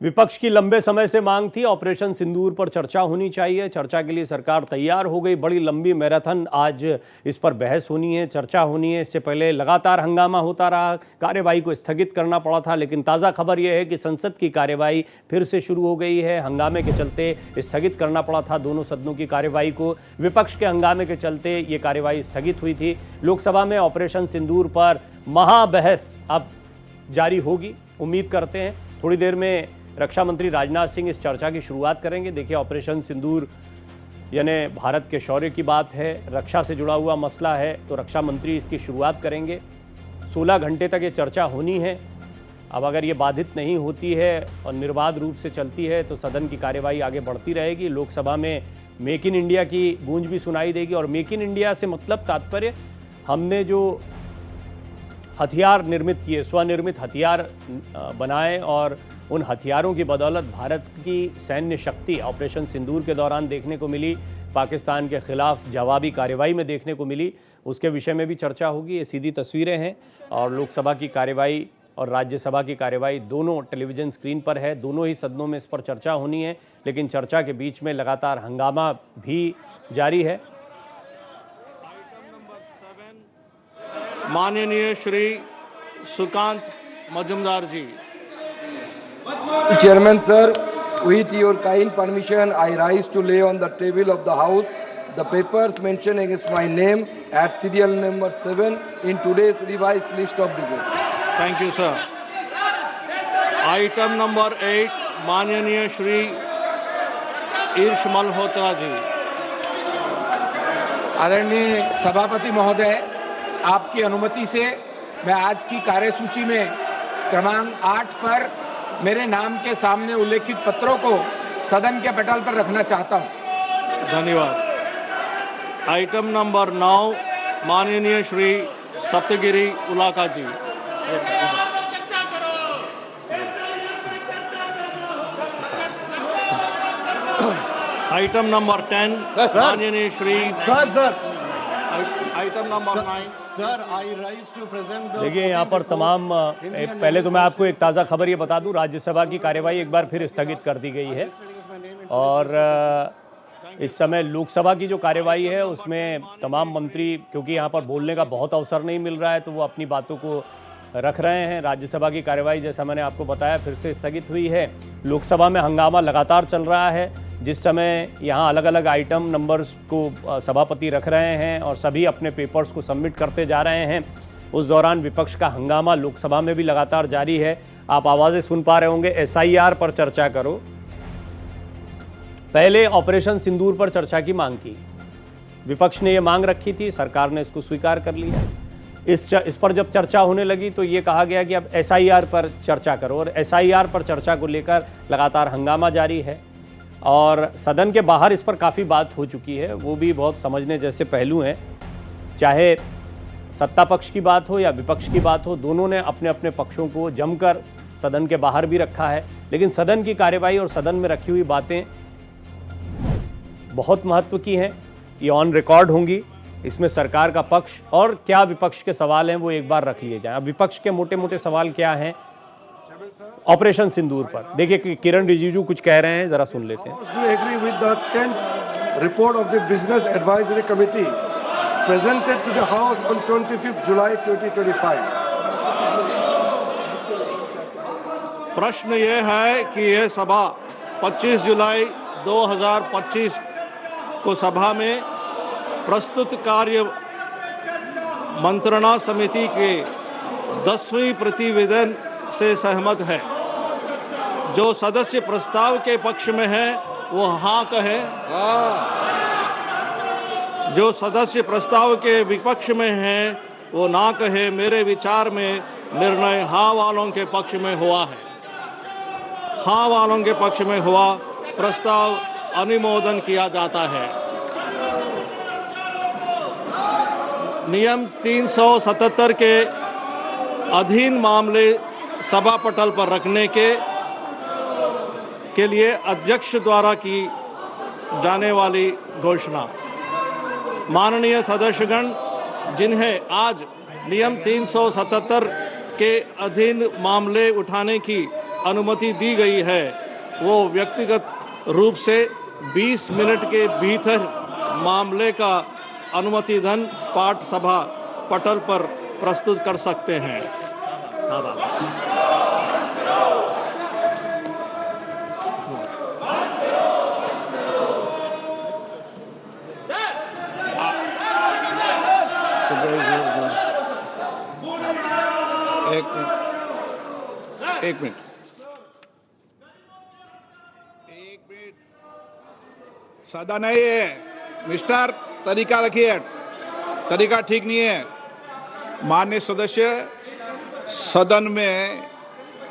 विपक्ष की लंबे समय से मांग थी, ऑपरेशन सिंदूर पर चर्चा होनी चाहिए। चर्चा के लिए सरकार तैयार हो गई। बड़ी लंबी मैराथन, आज इस पर बहस होनी है, चर्चा होनी है। इससे पहले लगातार हंगामा होता रहा, कार्यवाही को स्थगित करना पड़ा था। लेकिन ताज़ा खबर यह है कि संसद की कार्यवाही फिर से शुरू हो गई है। हंगामे के चलते स्थगित करना पड़ा था दोनों सदनों की कार्यवाही को। विपक्ष के हंगामे के चलते ये कार्यवाही स्थगित हुई थी। लोकसभा में ऑपरेशन सिंदूर पर महाबहस अब जारी होगी, उम्मीद करते हैं। थोड़ी देर में रक्षा मंत्री राजनाथ सिंह इस चर्चा की शुरुआत करेंगे। देखिए, ऑपरेशन सिंदूर यानी भारत के शौर्य की बात है, रक्षा से जुड़ा हुआ मसला है, तो रक्षा मंत्री इसकी शुरुआत करेंगे। 16 घंटे तक ये चर्चा होनी है। अब अगर ये बाधित नहीं होती है और निर्बाध रूप से चलती है तो सदन की कार्यवाही आगे बढ़ती रहेगी। लोकसभा में मेक इन इंडिया की गूंज भी सुनाई देगी। और मेक इन इंडिया से मतलब तात्पर्य, हमने जो हथियार निर्मित किए, स्वनिर्मित हथियार बनाए, और उन हथियारों की बदौलत भारत की सैन्य शक्ति ऑपरेशन सिंदूर के दौरान देखने को मिली, पाकिस्तान के खिलाफ जवाबी कार्रवाई में देखने को मिली, उसके विषय में भी चर्चा होगी। ये सीधी तस्वीरें हैं और लोकसभा की कार्यवाही और राज्यसभा की कार्यवाही दोनों टेलीविज़न स्क्रीन पर है। दोनों ही सदनों में इस पर चर्चा होनी है, लेकिन चर्चा के बीच में लगातार हंगामा भी जारी है। माननीय श्री सुकांत मजुमदार जी। Chairman sir, with your kind permission, I rise to lay on the table of the House the papers mentioned against my name at serial number 7 in today's revised list of business. Thank you, sir. Item number 8, माननीय श्री ईर्ष मल्होत्रा जी। आदरणीय सभापति महोदय, आपकी अनुमति से मैं आज की कार्यसूची में क्रमांक 8 पर मेरे नाम के सामने उल्लेखित पत्रों को सदन के पटल पर रखना चाहता हूं। धन्यवाद। आइटम नंबर 9, माननीय श्री सप्तगिरी उलाका जी। आइटम नंबर 10, माननीय श्री आइटम नंबर 9। देखिए, यहाँ पर तमाम पहले तो मैं आपको एक ताज़ा खबर ये बता दूं, राज्यसभा की कार्यवाही एक बार फिर स्थगित कर दी गई है और इस समय लोकसभा की जो कार्यवाही है उसमें तमाम मंत्री, क्योंकि यहाँ पर बोलने का बहुत अवसर नहीं मिल रहा है, तो वो अपनी बातों को रख रहे हैं। राज्यसभा की कार्यवाही, जैसा मैंने आपको बताया, फिर से स्थगित हुई है। लोकसभा में हंगामा लगातार चल रहा है। जिस समय यहाँ अलग अलग आइटम नंबर्स को सभापति रख रहे हैं और सभी अपने पेपर्स को सबमिट करते जा रहे हैं, उस दौरान विपक्ष का हंगामा लोकसभा में भी लगातार जारी है। आप आवाज़ें सुन पा रहे होंगे, SIR पर चर्चा करो। पहले ऑपरेशन सिंदूर पर चर्चा की मांग की, विपक्ष ने ये मांग रखी थी, सरकार ने इसको स्वीकार कर लिया। इस पर जब चर्चा होने लगी तो ये कहा गया कि अब SIR पर चर्चा करो, और SIR पर चर्चा को लेकर लगातार हंगामा जारी है। और सदन के बाहर इस पर काफ़ी बात हो चुकी है, वो भी बहुत समझने जैसे पहलू हैं। चाहे सत्ता पक्ष की बात हो या विपक्ष की बात हो, दोनों ने अपने अपने पक्षों को जमकर सदन के बाहर भी रखा है। लेकिन सदन की कार्यवाही और सदन में रखी हुई बातें बहुत महत्व की हैं, ये ऑन रिकॉर्ड होंगी। इसमें सरकार का पक्ष और क्या विपक्ष के सवाल हैं वो एक बार रख लिए जाएं। अब विपक्ष के मोटे मोटे सवाल क्या हैं ऑपरेशन सिंदूर पर? देखिए कि किरण रिजिजू कुछ कह रहे हैं, जरा सुन लेते हैं। Do you agree with the 10th report of the Business Advisory Committee presented to the House on 25th July 2025? प्रश्न ये है कि यह सभा 25 जुलाई 2025 को सभा में प्रस्तुत कार्य मंत्रणा समिति के 10वें प्रतिवेदन से सहमत है। जो सदस्य प्रस्ताव के पक्ष में है वो हाँ कहे, जो सदस्य प्रस्ताव के विपक्ष में है वो ना कहे। मेरे विचार में निर्णय हाँ वालों के पक्ष में हुआ है। हाँ वालों के पक्ष में हुआ प्रस्ताव अनुमोदन किया जाता है। नियम 377 के अधीन मामले सभा पटल पर रखने के लिए अध्यक्ष द्वारा की जाने वाली घोषणा। माननीय सदस्यगण, जिन्हें आज नियम 377 के अधीन मामले उठाने की अनुमति दी गई है वो व्यक्तिगत रूप से 20 मिनट के भीतर मामले का अनुमति धन पाठ सभा पटल पर प्रस्तुत कर सकते हैं। एक मिनट सदा नहीं है मिस्टर, तरीका रखिए, तरीका ठीक नहीं है। माननीय सदस्य, सदन में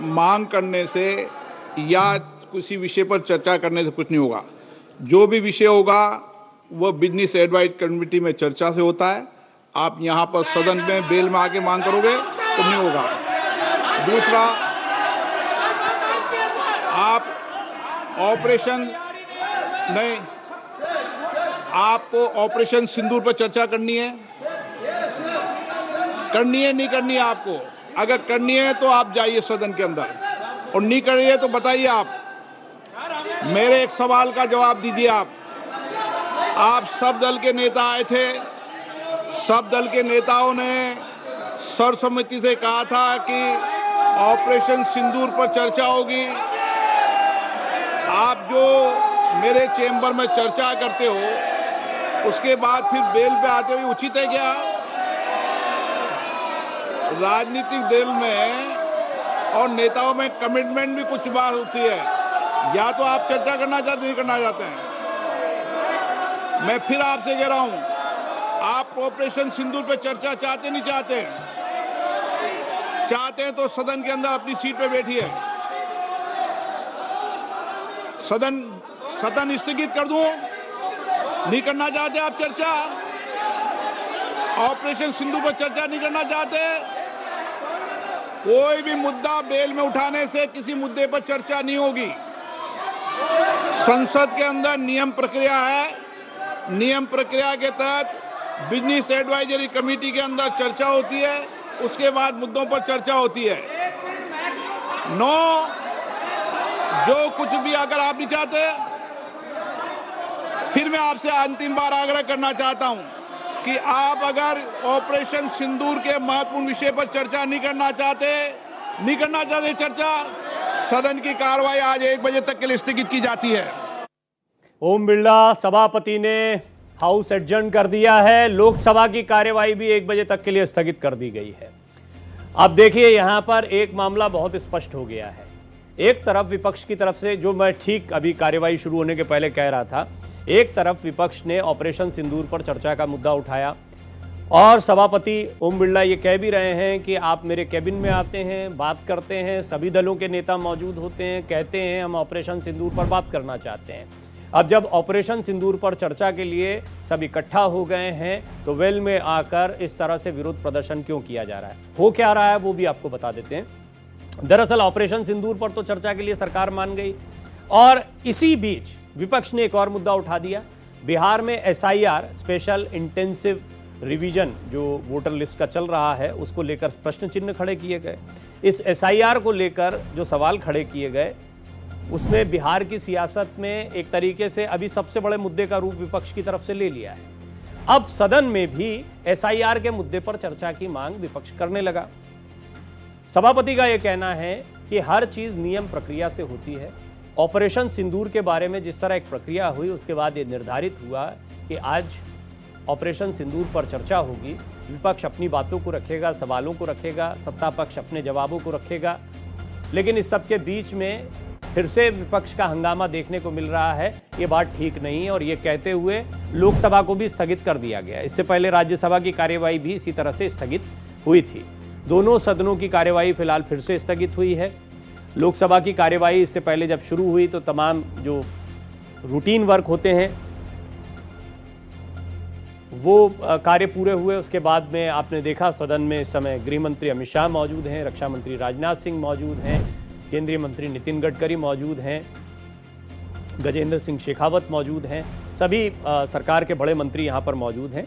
मांग करने से या किसी विषय पर चर्चा करने से कुछ नहीं होगा। जो भी विषय होगा वो बिजनेस एडवाइज कमेटी में चर्चा से होता है। आप यहाँ पर सदन में बेल में आके मांग करोगे तो नहीं होगा। दूसरा, आप ऑपरेशन नहीं, आपको ऑपरेशन सिंदूर पर चर्चा करनी है नहीं करनी है आपको? अगर करनी है तो आप जाइए सदन के अंदर, और नहीं करनी है तो बताइए। आप मेरे एक सवाल का जवाब दीजिए। आप सब दल के नेता आए थे, सब दल के नेताओं ने सर्वसम्मति से कहा था कि ऑपरेशन सिंदूर पर चर्चा होगी। आप जो मेरे चेंबर में चर्चा करते हो उसके बाद फिर बेल पे आते हुए उचित है क्या? राजनीतिक दल में और नेताओं में कमिटमेंट भी कुछ बात होती है। या तो आप चर्चा करना चाहते नहीं करना चाहते हैं। मैं फिर आपसे कह रहा हूं, आप ऑपरेशन सिंदूर पे चर्चा चाहते नहीं चाहते? चाहते हैं तो सदन के अंदर अपनी सीट पे बैठिए। सदन स्थगित कर दूं? नहीं करना चाहते आप चर्चा? ऑपरेशन सिंदूर पर चर्चा नहीं करना चाहते? कोई भी मुद्दा बेल में उठाने से किसी मुद्दे पर चर्चा नहीं होगी। संसद के अंदर नियम प्रक्रिया है। नियम प्रक्रिया के तहत बिजनेस एडवाइजरी कमेटी के अंदर चर्चा होती है, उसके बाद मुद्दों पर चर्चा होती है। जो कुछ भी अगर आप नहीं चाहते, फिर मैं आपसे अंतिम बार आग्रह करना चाहता हूं कि आप अगर ऑपरेशन सिंदूर के महत्वपूर्ण विषय पर चर्चा नहीं करना चाहते चर्चा, सदन की कार्रवाई आज 1 बजे तक के लिए स्थगित की जाती है। ओम बिरला सभापति ने हाउस एडजर्न कर दिया है। लोकसभा की कार्यवाही भी 1 बजे तक के लिए स्थगित कर दी गई है। अब देखिए, यहां पर एक मामला बहुत स्पष्ट हो गया है। एक तरफ विपक्ष की तरफ से, जो मैं ठीक अभी कार्यवाही शुरू होने के पहले कह रहा था, एक तरफ विपक्ष ने ऑपरेशन सिंदूर पर चर्चा का मुद्दा उठाया और सभापति ओम बिरला ये कह भी रहे हैं कि आप मेरे कैबिन में आते हैं, बात करते हैं, सभी दलों के नेता मौजूद होते हैं, कहते हैं हम ऑपरेशन सिंदूर पर बात करना चाहते हैं। अब जब ऑपरेशन सिंदूर पर चर्चा के लिए सब इकट्ठा हो गए हैं तो वेल में आकर इस तरह से विरोध प्रदर्शन क्यों किया जा रहा है, हो क्या रहा है, वो भी आपको बता देते हैं। दरअसल ऑपरेशन सिंदूर पर तो चर्चा के लिए सरकार मान गई और इसी बीच विपक्ष ने एक और मुद्दा उठा दिया। बिहार में SIR स्पेशल इंटेंसिव रिवीजन जो वोटर लिस्ट का चल रहा है उसको लेकर प्रश्न चिन्ह खड़े किए गए। इस SIR को लेकर जो सवाल खड़े किए गए उसने बिहार की सियासत में एक तरीके से अभी सबसे बड़े मुद्दे का रूप विपक्ष की तरफ से ले लिया है। अब सदन में भी SIR के मुद्दे पर चर्चा की मांग विपक्ष करने लगा। सभापति का यह कहना है कि हर चीज नियम प्रक्रिया से होती है। ऑपरेशन सिंदूर के बारे में जिस तरह एक प्रक्रिया हुई उसके बाद ये निर्धारित हुआ कि आज ऑपरेशन सिंदूर पर चर्चा होगी। विपक्ष अपनी बातों को रखेगा, सवालों को रखेगा, सत्ता पक्ष अपने जवाबों को रखेगा, लेकिन इस सब के बीच में फिर से विपक्ष का हंगामा देखने को मिल रहा है। ये बात ठीक नहीं है और ये कहते हुए लोकसभा को भी स्थगित कर दिया गया। इससे पहले राज्यसभा की कार्यवाही भी इसी तरह से स्थगित हुई थी। दोनों सदनों की कार्यवाही फिलहाल फिर से स्थगित हुई है। लोकसभा की कार्यवाही इससे पहले जब शुरू हुई तो तमाम जो रूटीन वर्क होते हैं वो कार्य पूरे हुए। उसके बाद में आपने देखा सदन में इस समय गृह मंत्री अमित शाह मौजूद हैं, रक्षा मंत्री राजनाथ सिंह मौजूद हैं, केंद्रीय मंत्री नितिन गडकरी मौजूद हैं, गजेंद्र सिंह शेखावत मौजूद हैं, सभी सरकार के बड़े मंत्री यहाँ पर मौजूद हैं।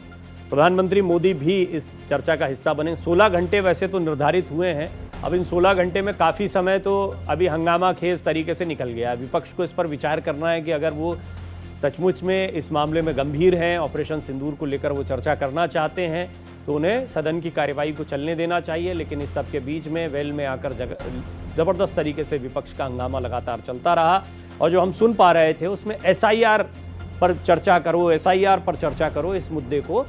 प्रधानमंत्री मोदी भी इस चर्चा का हिस्सा बने। 16 घंटे वैसे तो निर्धारित हुए हैं, अब इन 16 घंटे में काफ़ी समय तो अभी हंगामा खेज तरीके से निकल गया। विपक्ष को इस पर विचार करना है कि अगर वो सचमुच में इस मामले में गंभीर हैं, ऑपरेशन सिंदूर को लेकर वो चर्चा करना चाहते हैं, तो उन्हें सदन की कार्यवाही को चलने देना चाहिए। लेकिन इस सब के बीच में वेल में आकर ज़बरदस्त तरीके से विपक्ष का हंगामा लगातार चलता रहा। और जो हम सुन पा रहे थे उसमें SIR पर चर्चा करो, SIR पर चर्चा करो, इस मुद्दे को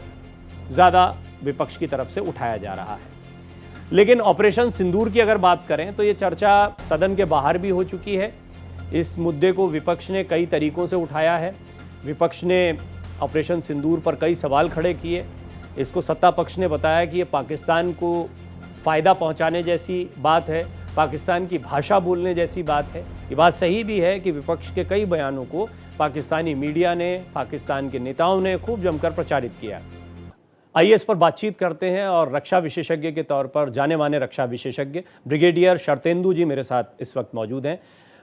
ज़्यादा विपक्ष की तरफ से उठाया जा रहा है। लेकिन ऑपरेशन सिंदूर की अगर बात करें तो ये चर्चा सदन के बाहर भी हो चुकी है। इस मुद्दे को विपक्ष ने कई तरीकों से उठाया है। विपक्ष ने ऑपरेशन सिंदूर पर कई सवाल खड़े किए। इसको सत्ता पक्ष ने बताया कि ये पाकिस्तान को फ़ायदा पहुंचाने जैसी बात है, पाकिस्तान की भाषा बोलने जैसी बात है। ये बात सही भी है कि विपक्ष के कई बयानों को पाकिस्तानी मीडिया ने, पाकिस्तान के नेताओं ने खूब जमकर प्रचारित किया। आइए इस पर बातचीत करते हैं और रक्षा विशेषज्ञ के तौर पर जाने माने रक्षा विशेषज्ञ ब्रिगेडियर शरतेंदु जी मेरे साथ इस वक्त मौजूद हैं।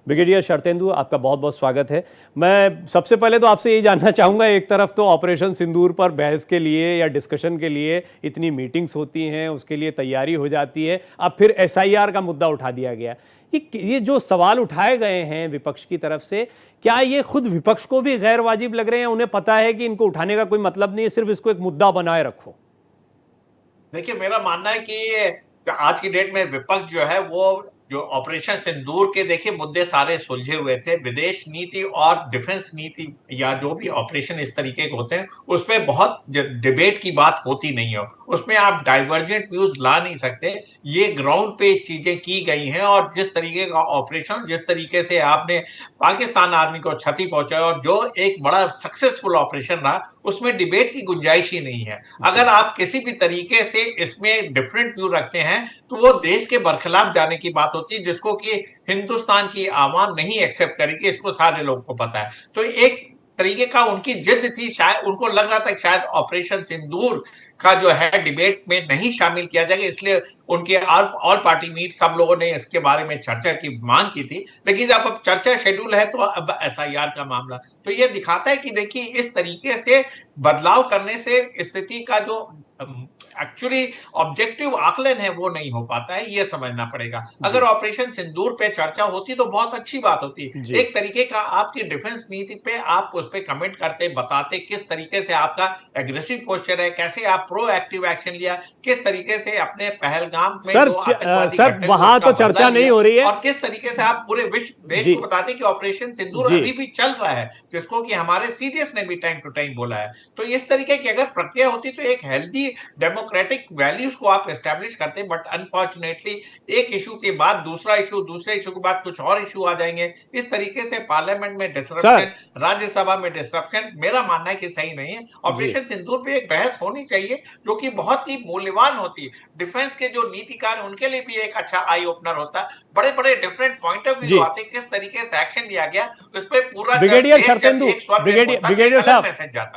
ब्रिगेडियर शरतेंदु, आपका बहुत बहुत स्वागत है। मैं सबसे पहले तो आपसे यही जानना चाहूँगा, एक तरफ तो ऑपरेशन सिंदूर पर बहस के लिए या डिस्कशन के लिए इतनी मीटिंग्स होती हैं, उसके लिए तैयारी हो जाती है, अब फिर SIR का मुद्दा उठा दिया गया। ये जो सवाल उठाए गए हैं विपक्ष की तरफ से, क्या ये खुद विपक्ष को भी गैर वाजिब लग रहे हैं? उन्हें पता है कि इनको उठाने का कोई मतलब नहीं है, सिर्फ इसको एक मुद्दा बनाए रखो? देखिए, मेरा मानना है कि आज की डेट में विपक्ष जो है वो जो ऑपरेशन सिंदूर के देखिए मुद्दे सारे सुलझे हुए थे। विदेश नीति और डिफेंस नीति या जो भी ऑपरेशन इस तरीके के होते हैं उसमें बहुत डिबेट की बात होती नहीं है, उसमें आप डाइवर्जेंट व्यूज ला नहीं सकते। ये ग्राउंड पे चीजें की गई हैं और जिस तरीके का ऑपरेशन, जिस तरीके से आपने पाकिस्तान आर्मी को क्षति पहुंचाई और जो एक बड़ा सक्सेसफुल ऑपरेशन रहा, उसमें डिबेट की गुंजाइश ही नहीं है। अगर आप किसी भी तरीके से इसमें डिफरेंट व्यू रखते हैं तो वो देश के बरखिलाफ जाने की बात होती है, जिसको कि हिंदुस्तान की आवाम नहीं एक्सेप्ट करेगी, इसको सारे लोगों को पता है। तो एक तरीके का उनकी जिद थी, शायद उनको लग रहा था कि शायद ऑपरेशन सिंदूर का जो है डिबेट में नहीं शामिल किया जाएगा, इसलिए उनके ऑल पार्टी मीट सब लोगों ने इसके बारे में चर्चा की मांग की थी। लेकिन जब अब चर्चा शेड्यूल है तो अब SIR का मामला, तो ये दिखाता है कि देखिए इस तरीके से बदलाव करने से स्थिति का जो एक्चुअली ऑब्जेक्टिव आकलन है वो नहीं हो पाता है, ये समझना पड़ेगा। अगर ऑपरेशन सिंदूर पे चर्चा होती तो बहुत अच्छी बात होती। एक तरीके का आपकी डिफेंस नीति पे आप उस पे कमेंट करते, बताते किस तरीके से आपका एग्रेसिव पोस्चर है, कैसे आप प्रोएक्टिव एक्शन लिया, किस तरीके से अपने पहलगाम में सर वहां तो चर्चा नहीं हो रही है, और किस तरीके से आप पूरे विश्व देश को बताते कि ऑपरेशन सिंदूर अभी भी चल रहा है, जिसको कि हमारे सीडीएस ने भी टाइम टू टाइम बोला है। तो इस तरीके की अगर प्रक्रिया होती तो एक हेल्दी डेमोक्रेटिक वैल्यूज को आप एस्टैब्लिश करते, बट अनफॉर्चुनेटली एक इशू के बाद दूसरा इशू, दूसरे इशू के बाद कुछ और इशू आ जाएंगे। इस तरीके से पार्लियामेंट में डिसरप्शन, राज्यसभा में डिसरप्शन, मेरा मानना है कि सही नहीं है। ऑपरेशन सिंदूर पे एक बहस होनी चाहिए जो कि बहुत ही मूल्यवान होती है। डिफेंस के जो नीतिकार उनके लिए भी एक अच्छा आई ओपनर होता। बड़े बड़े डिफरेंट पॉइंट ऑफ व्यू आते, किस तरीके से एक्शन लिया गया उस पर पूरा ब्रिगेडियर शरतेंदु,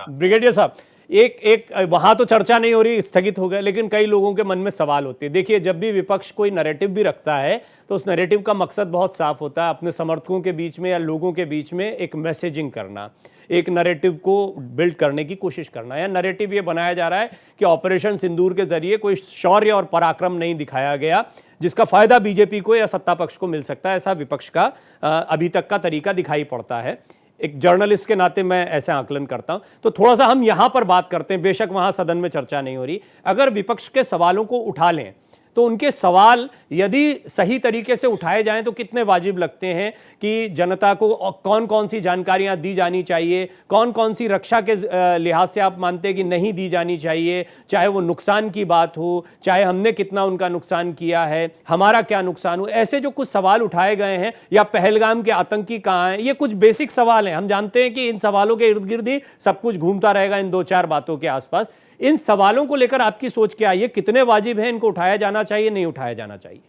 ब्रिगेडियर साहब, एक वहां तो चर्चा नहीं हो रही, स्थगित हो गया, लेकिन कई लोगों के मन में सवाल होते हैं। देखिए, जब भी विपक्ष कोई नैरेटिव भी रखता है तो उस नैरेटिव का मकसद बहुत साफ होता है, अपने समर्थकों के बीच में या लोगों के बीच में एक मैसेजिंग करना, एक नैरेटिव को बिल्ड करने की कोशिश करना। या नैरेटिव ये बनाया जा रहा है कि ऑपरेशन सिंदूर के जरिए कोई शौर्य और पराक्रम नहीं दिखाया गया जिसका फायदा बीजेपी को या सत्ता पक्ष को मिल सकता है, ऐसा विपक्ष का अभी तक का तरीका दिखाई पड़ता है। एक जर्नलिस्ट के नाते मैं ऐसे आकलन करता हूं, तो थोड़ा सा हम यहां पर बात करते हैं। बेशक वहां सदन में चर्चा नहीं हो रही, अगर विपक्ष के सवालों को उठा लें तो उनके सवाल यदि सही तरीके से उठाए जाएं तो कितने वाजिब लगते हैं कि जनता को कौन कौन सी जानकारियां दी जानी चाहिए, कौन कौन सी रक्षा के लिहाज से आप मानते हैं कि नहीं दी जानी चाहिए, चाहे वो नुकसान की बात हो, चाहे हमने कितना उनका नुकसान किया है, हमारा क्या नुकसान हो, ऐसे जो कुछ सवाल उठाए गए हैं, या पहलगाम के आतंकी कहाँ हैं, ये कुछ बेसिक सवाल हैं। हम जानते हैं कि इन सवालों के इर्द गिर्द ही सब कुछ घूमता रहेगा, इन दो चार बातों के आसपास। इन सवालों को लेकर आपकी सोच क्या है? ये कितने वाजिब हैं, इनको उठाया जाना चाहिए, नहीं उठाया जाना चाहिए?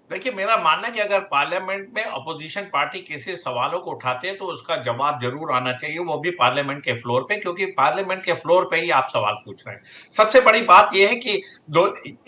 देखिए, मेरा मानना है कि अगर पार्लियामेंट में अपोजिशन पार्टी किसी सवालों को उठाते हैं तो उसका जवाब जरूर आना चाहिए, वो भी पार्लियामेंट के फ्लोर पे, क्योंकि पार्लियामेंट के फ्लोर पे ही आप सवाल पूछ रहे हैं। सबसे बड़ी बात यह है कि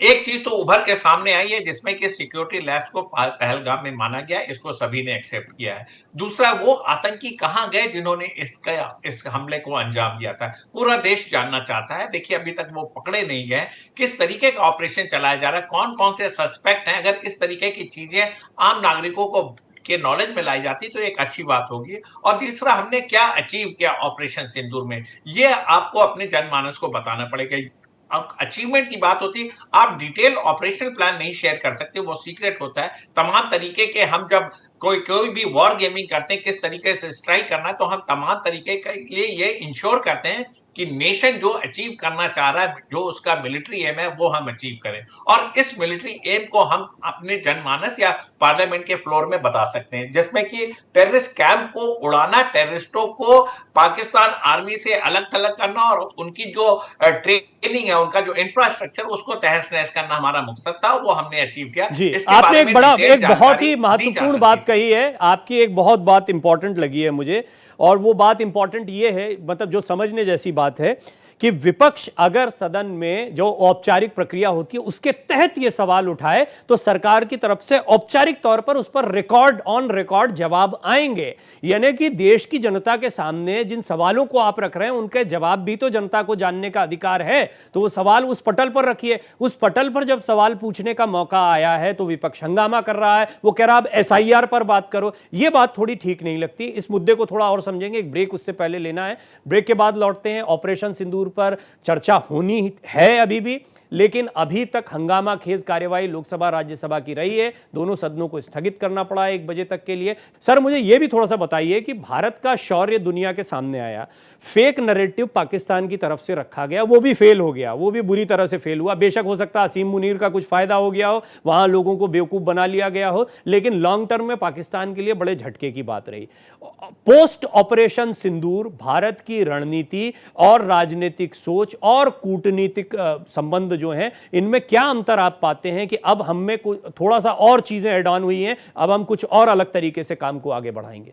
एक चीज तो उभर के सामने आई है जिसमें कि सिक्योरिटी लैब्स को पहलगाम में माना गया, इसको सभी ने एक्सेप्ट किया है। दूसरा, वो आतंकी कहां गए जिन्होंने इस हमले को अंजाम दिया था, पूरा देश जानना चाहता है। देखिए, अभी तक वो पकड़े नहीं गए, किस तरीके का ऑपरेशन चलाया जा रहा है, कौन कौन से सस्पेक्ट हैं। अगर इस तरीके की चीजें आम नागरिकों को के नॉलेज में लाई जाती तो एक अच्छी बात होगी। और तीसरा, हमने क्या अचीव किया ऑपरेशन सिंदूर में, ये आपको अपने जनमानस को बताना पड़ेगा। अब अचीवमेंट की बात होती, आप डिटेल ऑपरेशनल प्लान नहीं शेयर कर सकते, वो सीक्रेट होता है। तमाम तरीके के हम जब कोई भी वॉर गेमिंग करते हैं, किस तरीके से स्ट्राइक करना है, तो हम तमाम तरीके के लिए ये इंश्योर करते हैं कि नेशन जो अचीव करना चाह रहा है, जो उसका मिलिट्री एम है, वो हम अचीव करें। और इस मिलिट्री एम को हम अपने जनमानस या पार्लियामेंट के फ्लोर में बता सकते हैं, जिसमें कि टेररिस्ट कैंप को उड़ाना, टेररिस्टों को पाकिस्तान आर्मी से अलग थलग करना और उनकी जो ट्रेनिंग है, उनका जो इंफ्रास्ट्रक्चर, उसको तहस नहस करना हमारा मकसद था, वो हमने अचीव किया। जी, इसके आपने बारे एक में बड़ा डिटेल एक बहुत जानकारी ही दी जा महत्वपूर्ण सकती बात कही है, आपकी एक बहुत बात इंपॉर्टेंट लगी है मुझे, और वो बात इंपॉर्टेंट ये है, मतलब जो समझने जैसी बात है कि विपक्ष अगर सदन में जो औपचारिक प्रक्रिया होती है उसके तहत ये सवाल उठाए तो सरकार की तरफ से औपचारिक तौर पर उस पर रिकॉर्ड ऑन रिकॉर्ड जवाब आएंगे। यानी कि देश की जनता के सामने जिन सवालों को आप रख रहे हैं उनके जवाब भी तो जनता को जानने का अधिकार है, तो वो सवाल उस पटल पर रखिए। उस पटल पर जब सवाल पूछने का मौका आया है तो विपक्ष हंगामा कर रहा है, वो कह रहा है अब एसआईआर पर बात करो। ये बात थोड़ी ठीक नहीं लगती। इस मुद्दे को थोड़ा और समझेंगे, एक ब्रेक उससे पहले लेना है, ब्रेक के बाद लौटते हैं। ऑपरेशन सिंदूर पर चर्चा होनी है अभी भी, लेकिन अभी तक हंगामा खेज कार्यवाही लोकसभा राज्यसभा की रही है, दोनों सदनों को स्थगित करना पड़ा 1 बजे तक के लिए। सर, मुझे यह भी थोड़ा सा बताइए कि भारत का शौर्य दुनिया के सामने आया, फेक नैरेटिव पाकिस्तान की तरफ से रखा गया, वो भी फेल हो गया, वो भी बुरी तरह से फेल हुआ। बेशक हो सकता है असीम मुनीर का कुछ फायदा हो गया हो, वहां लोगों को बेवकूफ बना लिया गया हो, लेकिन लॉन्ग टर्म में पाकिस्तान के लिए बड़े झटके की बात रही। पोस्ट ऑपरेशन सिंदूर भारत की रणनीति और राजनीतिक सोच और कूटनीतिक संबंध जो हैं, इनमें क्या अंतर आप पाते हैं कि अब हम में थोड़ा सा और चीजें ऐड ऑन हुई हैं, अब हम कुछ और अलग तरीके से काम को आगे बढ़ाएंगे?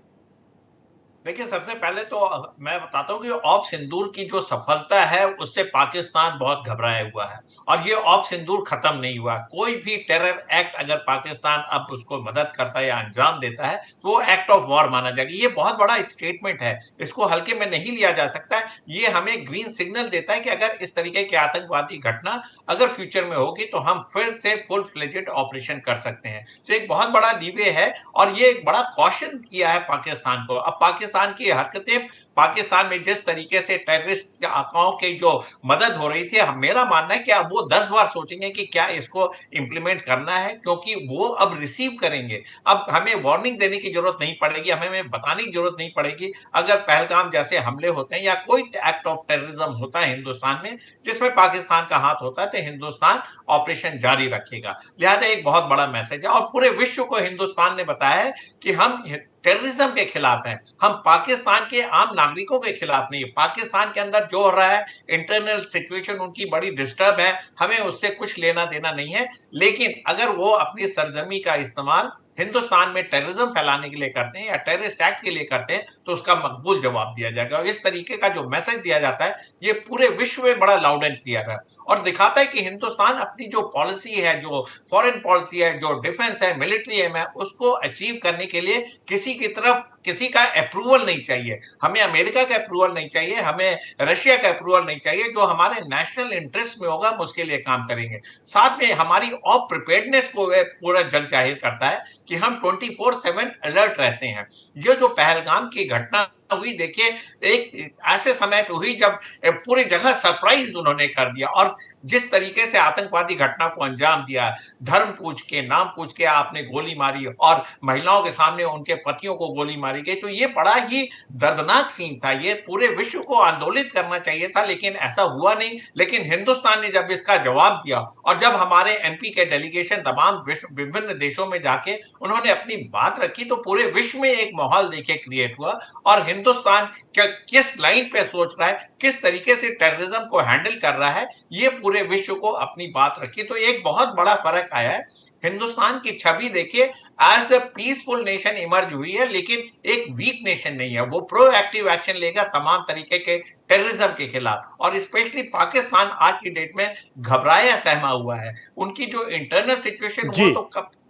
देखिए, सबसे पहले तो मैं बताता हूँ कि ऑप सिंदूर की जो सफलता है उससे पाकिस्तान बहुत घबराया हुआ है, और ये ऑप सिंदूर खत्म नहीं हुआ। कोई भी टेरर एक्ट अगर पाकिस्तान अब उसको मदद करता है या अंजाम देता है तो वो एक्ट ऑफ वॉर माना जाएगा। ये बहुत बड़ा स्टेटमेंट है, इसको हल्के में नहीं लिया जा सकता। ये हमें ग्रीन सिग्नल देता है कि अगर इस तरीके की आतंकवादी घटना अगर फ्यूचर में होगी तो हम फिर से फुल फ्लेजेड ऑपरेशन कर सकते हैं। तो एक बहुत बड़ा लीवे है, और ये एक बड़ा कॉशन किया है पाकिस्तान को। अब पाकिस्तान की हरकतें, पाकिस्तान में जिस तरीके से टेररिस्ट आकाओं की जो मदद हो रही थी, मेरा मानना है कि अब वो 10 बार सोचेंगे कि क्या इसको इंप्लीमेंट करना है, क्योंकि वो अब रिसीव करेंगे। अब हमें वार्निंग देने की जरूरत नहीं पड़ेगी, हमें बताने की जरूरत नहीं पड़ेगी। अगर पहलगाम जैसे हमले होते हैं या कोई एक्ट ऑफ टेररिज्म होता है हिंदुस्तान में जिसमें पाकिस्तान का हाथ होता है, तो हिंदुस्तान ऑपरेशन जारी रखेगा। लिहाजा एक बहुत बड़ा मैसेज है, और पूरे विश्व को हिंदुस्तान ने बताया है कि हम टेररिज्म के खिलाफ हैं, हम पाकिस्तान के आम नागरिकों के खिलाफ नहीं। पाकिस्तान के अंदर जो हो रहा है, इंटरनल सिचुएशन उनकी बड़ी डिस्टर्ब है, हमें उससे कुछ लेना देना नहीं है। लेकिन अगर वो अपनी सरजमी का इस्तेमाल हिंदुस्तान में टेररिज्म फैलाने के लिए करते हैं या टेररिस्ट एक्ट के लिए करते हैं तो उसका मकबूल जवाब दिया जाएगा। और इस तरीके का जो मैसेज दिया जाता है ये पूरे विश्व में बड़ा लाउड एंड क्लियर है, और दिखाता है कि हिंदुस्तान अपनी जो पॉलिसी है, जो फॉरेन पॉलिसी है, जो डिफेंस है, मिलिट्री एम है, उसको अचीव करने के लिए किसी की तरफ किसी का अप्रूवल नहीं चाहिए। हमें अमेरिका का अप्रूवल नहीं चाहिए, हमें रशिया का अप्रूवल नहीं चाहिए। जो हमारे नेशनल इंटरेस्ट में होगा हम उसके लिए काम करेंगे। साथ में हमारी ऑफ प्रिपेयर्डनेस को पूरा जग जाहिर करता है कि हम 24/7 अलर्ट रहते हैं। ये जो पहलगाम की घटना हुई, देखिए एक ऐसे समय पे हुई जब पूरी जगह सरप्राइज उन्होंने कर दिया, और जिस तरीके से आतंकवादी घटना को अंजाम दिया, धर्म पूछ के, नाम पूछ के आपने गोली मारी और महिलाओं के सामने उनके पतियों को गोली मारी गई, तो ये बड़ा ही दर्दनाक सीन था। ये पूरे विश्व को आंदोलित करना चाहिए था, लेकिन ऐसा हुआ नहीं। लेकिन हिंदुस्तान ने जब इसका जवाब दिया, और जब हमारे एमपी के डेलीगेशन तमाम विभिन्न देशों में जाके उन्होंने अपनी बात रखी, तो पूरे विश्व में एक माहौल देखिए क्रिएट हुआ। और हिंदुस्तान किस लाइन पे सोच रहा है, किस तरीके से टेररिज्म को हैंडल कर रहा है, ये पूरे विश्व को अपनी बात रखी। तो एक बहुत बड़ा फर्क आया है हिंदुस्तान की छवि देखिए, as a peaceful nation emerge हुई है, लेकिन एक वीक नेशन नहीं है। वो प्रोएक्टिव एक्शन लेगा तमाम तरीके के टेररिज्म के खिलाफ, और स्पेशली पाकिस्तान आज की डेट में घबराया सहमा हुआ है। उनकी जो इंटरनल सिचुएशन जी।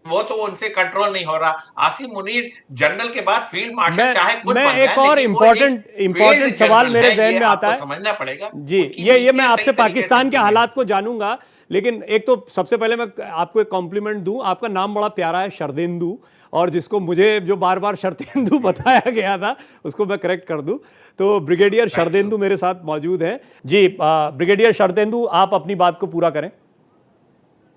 वो तो उनसे कंट्रोल नहीं हो रहा। आसिम मुनीर जनरल के बाद फील्ड मार्शल चाहे कुछ मैं बन जाए, एक और लेकिन वो एक इम्पोर्टेंट failed सवाल जनरल मेरे है, जहन ये में आता आपको है समझना पड़ेगा। जी। उनकी ये नीतियां मैं आपसे सही तरीके से पाकिस्तान के की हैं। हालात को जानूंगा, लेकिन एक तो सबसे पहले मैं आपको एक कॉम्प्लीमेंट दूं, आपका नाम बड़ा प्यारा है, शरदेंदु, और जिसको मुझे जो बार बार शरदेंदु बताया गया था उसको मैं करेक्ट कर दूं, तो ब्रिगेडियर शरदेंदु मेरे साथ मौजूद हैं जी। ब्रिगेडियर शरदेंदु, आप अपनी बात को पूरा करें।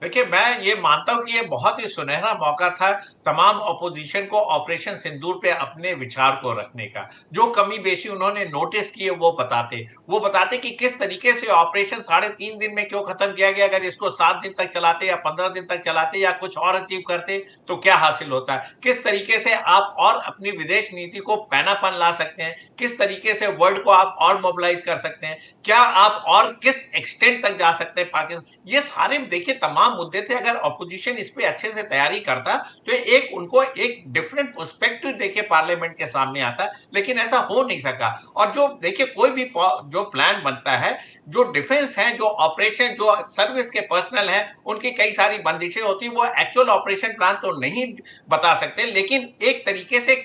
देखिए, मैं ये मानता हूं कि ये बहुत ही सुनहरा मौका था तमाम ऑपोजिशन को ऑपरेशन सिंदूर पे अपने विचार को रखने का। जो कमी बेशी उन्होंने नोटिस की है वो बताते कि किस तरीके से ऑपरेशन 3.5 दिन में क्यों खत्म किया गया। अगर इसको 7 दिन तक चलाते या 15 दिन तक चलाते या कुछ और अचीव करते तो क्या हासिल होता है। किस तरीके से आप और अपनी विदेश नीति को पैनापन ला सकते हैं, किस तरीके से वर्ल्ड को आप और मोबिलाइज कर सकते हैं, क्या आप और किस एक्सटेंट तक जा सकते हैं पाकिस्तान। ये सारे देखिए तमाम मुद्दे थे। अगर ऑपोजिशन इस पे अच्छे से तैयारी करता तो एक उनको एक डिफरेंट पर्सपेक्टिव देके पार्लियामेंट के सामने आता, लेकिन ऐसा हो नहीं सका। और जो देखिए कोई भी जो प्लान बनता है, जो डिफेंस है, जो ऑपरेशन, जो सर्विस के पर्सनल है, उनकी कई सारी बंदिशें होती है। वो एक्चुअल ऑपरेशन प्लान तो नहीं बता सकते, लेकिन एक तरीके से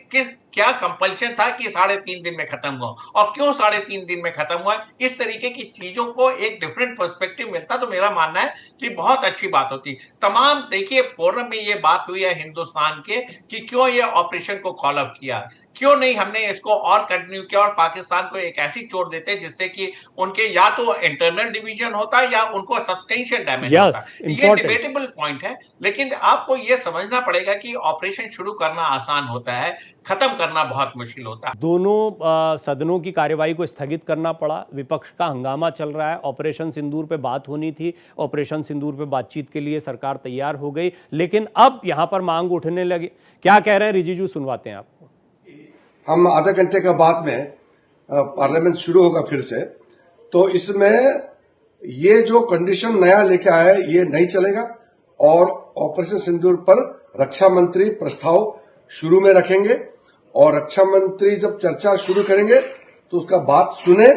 क्या कंपल्शन था कि 3.5 दिन में खत्म हुआ, और क्यों 3.5 दिन में खत्म हुआ, इस तरीके की चीजों को एक डिफरेंट पर्सपेक्टिव मिलता तो मेरा मानना है कि बहुत अच्छी बात होती। तमाम देखिए फोरम में ये बात हुई है हिंदुस्तान के कि क्यों ये ऑपरेशन को कॉल ऑफ किया, क्यों नहीं हमने इसको और कंटिन्यू किया और पाकिस्तान को एक ऐसी चोट देते जिससे कि उनके या तो इंटरनल डिवीजन होता या उनको सब्सटेंशियल डैमेज होता। ये डिबेटेबल पॉइंट है, लेकिन आपको ये समझना पड़ेगा कि ऑपरेशन शुरू करना आसान होता है, खत्म करना बहुत मुश्किल होता है। दोनों सदनों की कार्यवाही को स्थगित करना पड़ा, विपक्ष का हंगामा चल रहा है। ऑपरेशन सिंदूर पे बात होनी थी, ऑपरेशन सिंदूर पे बातचीत के लिए सरकार तैयार हो गई, लेकिन अब यहां पर मांग उठने लगी। क्या कह रहे हैं रिजिजू, सुनवाते हैं आपको। हम आधा घंटे के बाद में पार्लियामेंट शुरू होगा फिर से, तो इसमें ये जो कंडीशन नया लेके आया है ये नहीं चलेगा, और ऑपरेशन सिंदूर पर रक्षा मंत्री प्रस्ताव शुरू में रखेंगे, और रक्षा मंत्री जब चर्चा शुरू करेंगे तो उसका बात सुने,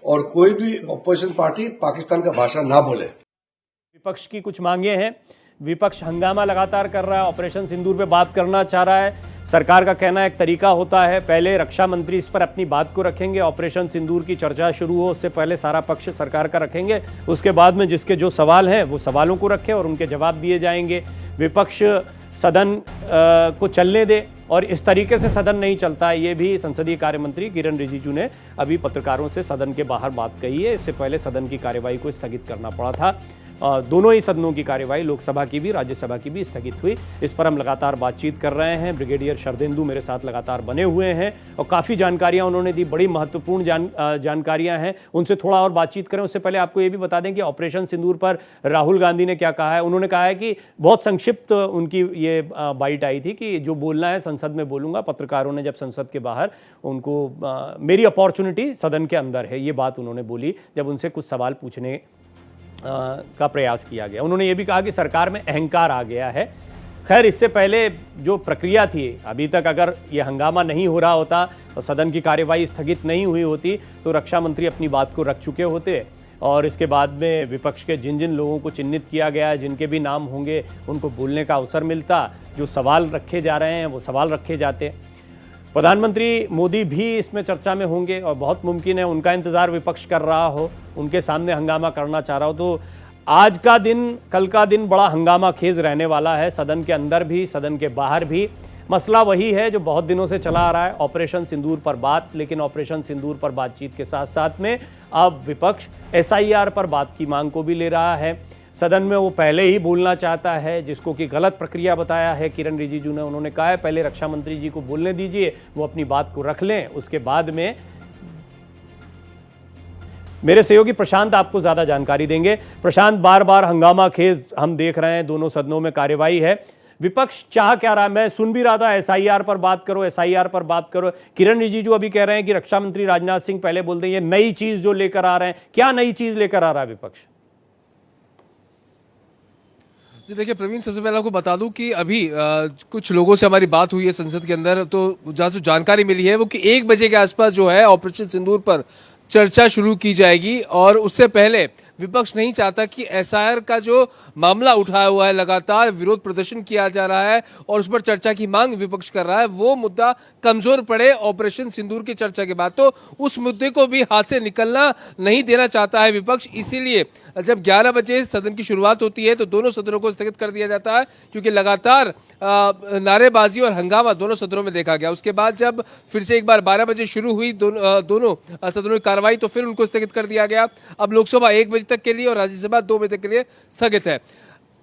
और कोई भी ऑपोजिशन पार्टी पाकिस्तान का भाषा ना बोले। विपक्ष की कुछ मांगे हैं, विपक्ष हंगामा लगातार कर रहा है, ऑपरेशन सिंदूर पे बात करना चाह रहा है। सरकार का कहना एक तरीका होता है, पहले रक्षा मंत्री इस पर अपनी बात को रखेंगे, ऑपरेशन सिंदूर की चर्चा शुरू हो उससे पहले सारा पक्ष सरकार का रखेंगे, उसके बाद में जिसके जो सवाल हैं वो सवालों को रखें और उनके जवाब दिए जाएंगे। विपक्ष सदन को चलने दे, और इस तरीके से सदन नहीं चलता है। ये भी संसदीय कार्य मंत्री किरण रिजिजू ने अभी पत्रकारों से सदन के बाहर बात कही है। इससे पहले सदन की कार्यवाही को स्थगित करना पड़ा था। दोनों ही सदनों की कार्यवाही, लोकसभा की भी राज्यसभा की भी, स्थगित हुई। इस पर हम लगातार बातचीत कर रहे हैं। ब्रिगेडियर शरदेंदु मेरे साथ लगातार बने हुए हैं और काफ़ी जानकारियां उन्होंने दी, बड़ी महत्वपूर्ण जानकारियां हैं। उनसे थोड़ा और बातचीत करें उससे पहले आपको ये भी बता दें कि ऑपरेशन सिंदूर पर राहुल गांधी ने क्या कहा है। उन्होंने कहा है कि बहुत संक्षिप्त उनकी ये बाइट आई थी कि जो बोलना है संसद में बोलूँगा। पत्रकारों ने जब संसद के बाहर उनको मेरी अपॉर्चुनिटी सदन के अंदर है, ये बात उन्होंने बोली जब उनसे कुछ सवाल पूछने का प्रयास किया गया। उन्होंने ये भी कहा कि सरकार में अहंकार आ गया है। खैर, इससे पहले जो प्रक्रिया थी, अभी तक अगर ये हंगामा नहीं हो रहा होता तो सदन की कार्यवाही स्थगित नहीं हुई होती तो रक्षा मंत्री अपनी बात को रख चुके होते, और इसके बाद में विपक्ष के जिन जिन लोगों को चिन्हित किया गया है, जिनके भी नाम होंगे, उनको बोलने का अवसर मिलता। जो सवाल रखे जा रहे हैं वो सवाल रखे जाते। प्रधानमंत्री मोदी भी इसमें चर्चा में होंगे और बहुत मुमकिन है उनका इंतज़ार विपक्ष कर रहा हो, उनके सामने हंगामा करना चाह रहा हो। तो आज का दिन, कल का दिन बड़ा हंगामा खेज रहने वाला है, सदन के अंदर भी सदन के बाहर भी। मसला वही है जो बहुत दिनों से चला आ रहा है, ऑपरेशन सिंदूर पर बात। लेकिन ऑपरेशन सिंदूर पर बातचीत के साथ साथ में अब विपक्ष SIR पर बात की मांग को भी ले रहा है। सदन में वो पहले ही बोलना चाहता है, जिसको कि गलत प्रक्रिया बताया है किरण रिजिजू ने। उन्होंने कहा है पहले रक्षा मंत्री जी को बोलने दीजिए, वो अपनी बात को रख लें, उसके बाद में मेरे सहयोगी प्रशांत आपको ज्यादा जानकारी देंगे। प्रशांत, बार बार हंगामा खेज हम देख रहे हैं, दोनों सदनों में कार्यवाही है, विपक्ष चाह क्या रहा है? मैं सुन भी रहा था SIR पर बात करो, SIR पर बात करो। किरण रिजिजू अभी कह रहे हैं कि रक्षा मंत्री राजनाथ सिंह पहले बोलते हैं ये नई चीज जो लेकर आ रहे हैं। क्या नई चीज लेकर आ रहा है विपक्ष? जी देखिए प्रवीण, सबसे पहले आपको बता दूं कि अभी कुछ लोगों से हमारी बात हुई है संसद के अंदर, तो जहाँ से जानकारी मिली है वो कि 1 बजे के आसपास जो है ऑपरेशन सिंदूर पर चर्चा शुरू की जाएगी। और उससे पहले विपक्ष नहीं चाहता कि एसआईआर का जो मामला उठाया हुआ है, लगातार विरोध प्रदर्शन किया जा रहा है और उस पर चर्चा की मांग विपक्ष कर रहा है, वो मुद्दा कमजोर पड़े ऑपरेशन सिंदूर की चर्चा के बाद। तो उस मुद्दे को भी हाथ से निकलना नहीं देना चाहता है विपक्ष। इसीलिए जब 11 बजे सदन की शुरुआत होती है तो दोनों सदनों को स्थगित कर दिया जाता है, क्योंकि लगातार नारेबाजी और हंगामा दोनों सदनों में देखा गया। उसके बाद जब फिर से एक बार 12 बजे शुरू हुई दोनों सदनों की कार्रवाई, तो फिर उनको स्थगित कर दिया गया। अब लोकसभा 1 बजे तक के लिए और राज्यसभा 2 बजे तक के लिए स्थगित है।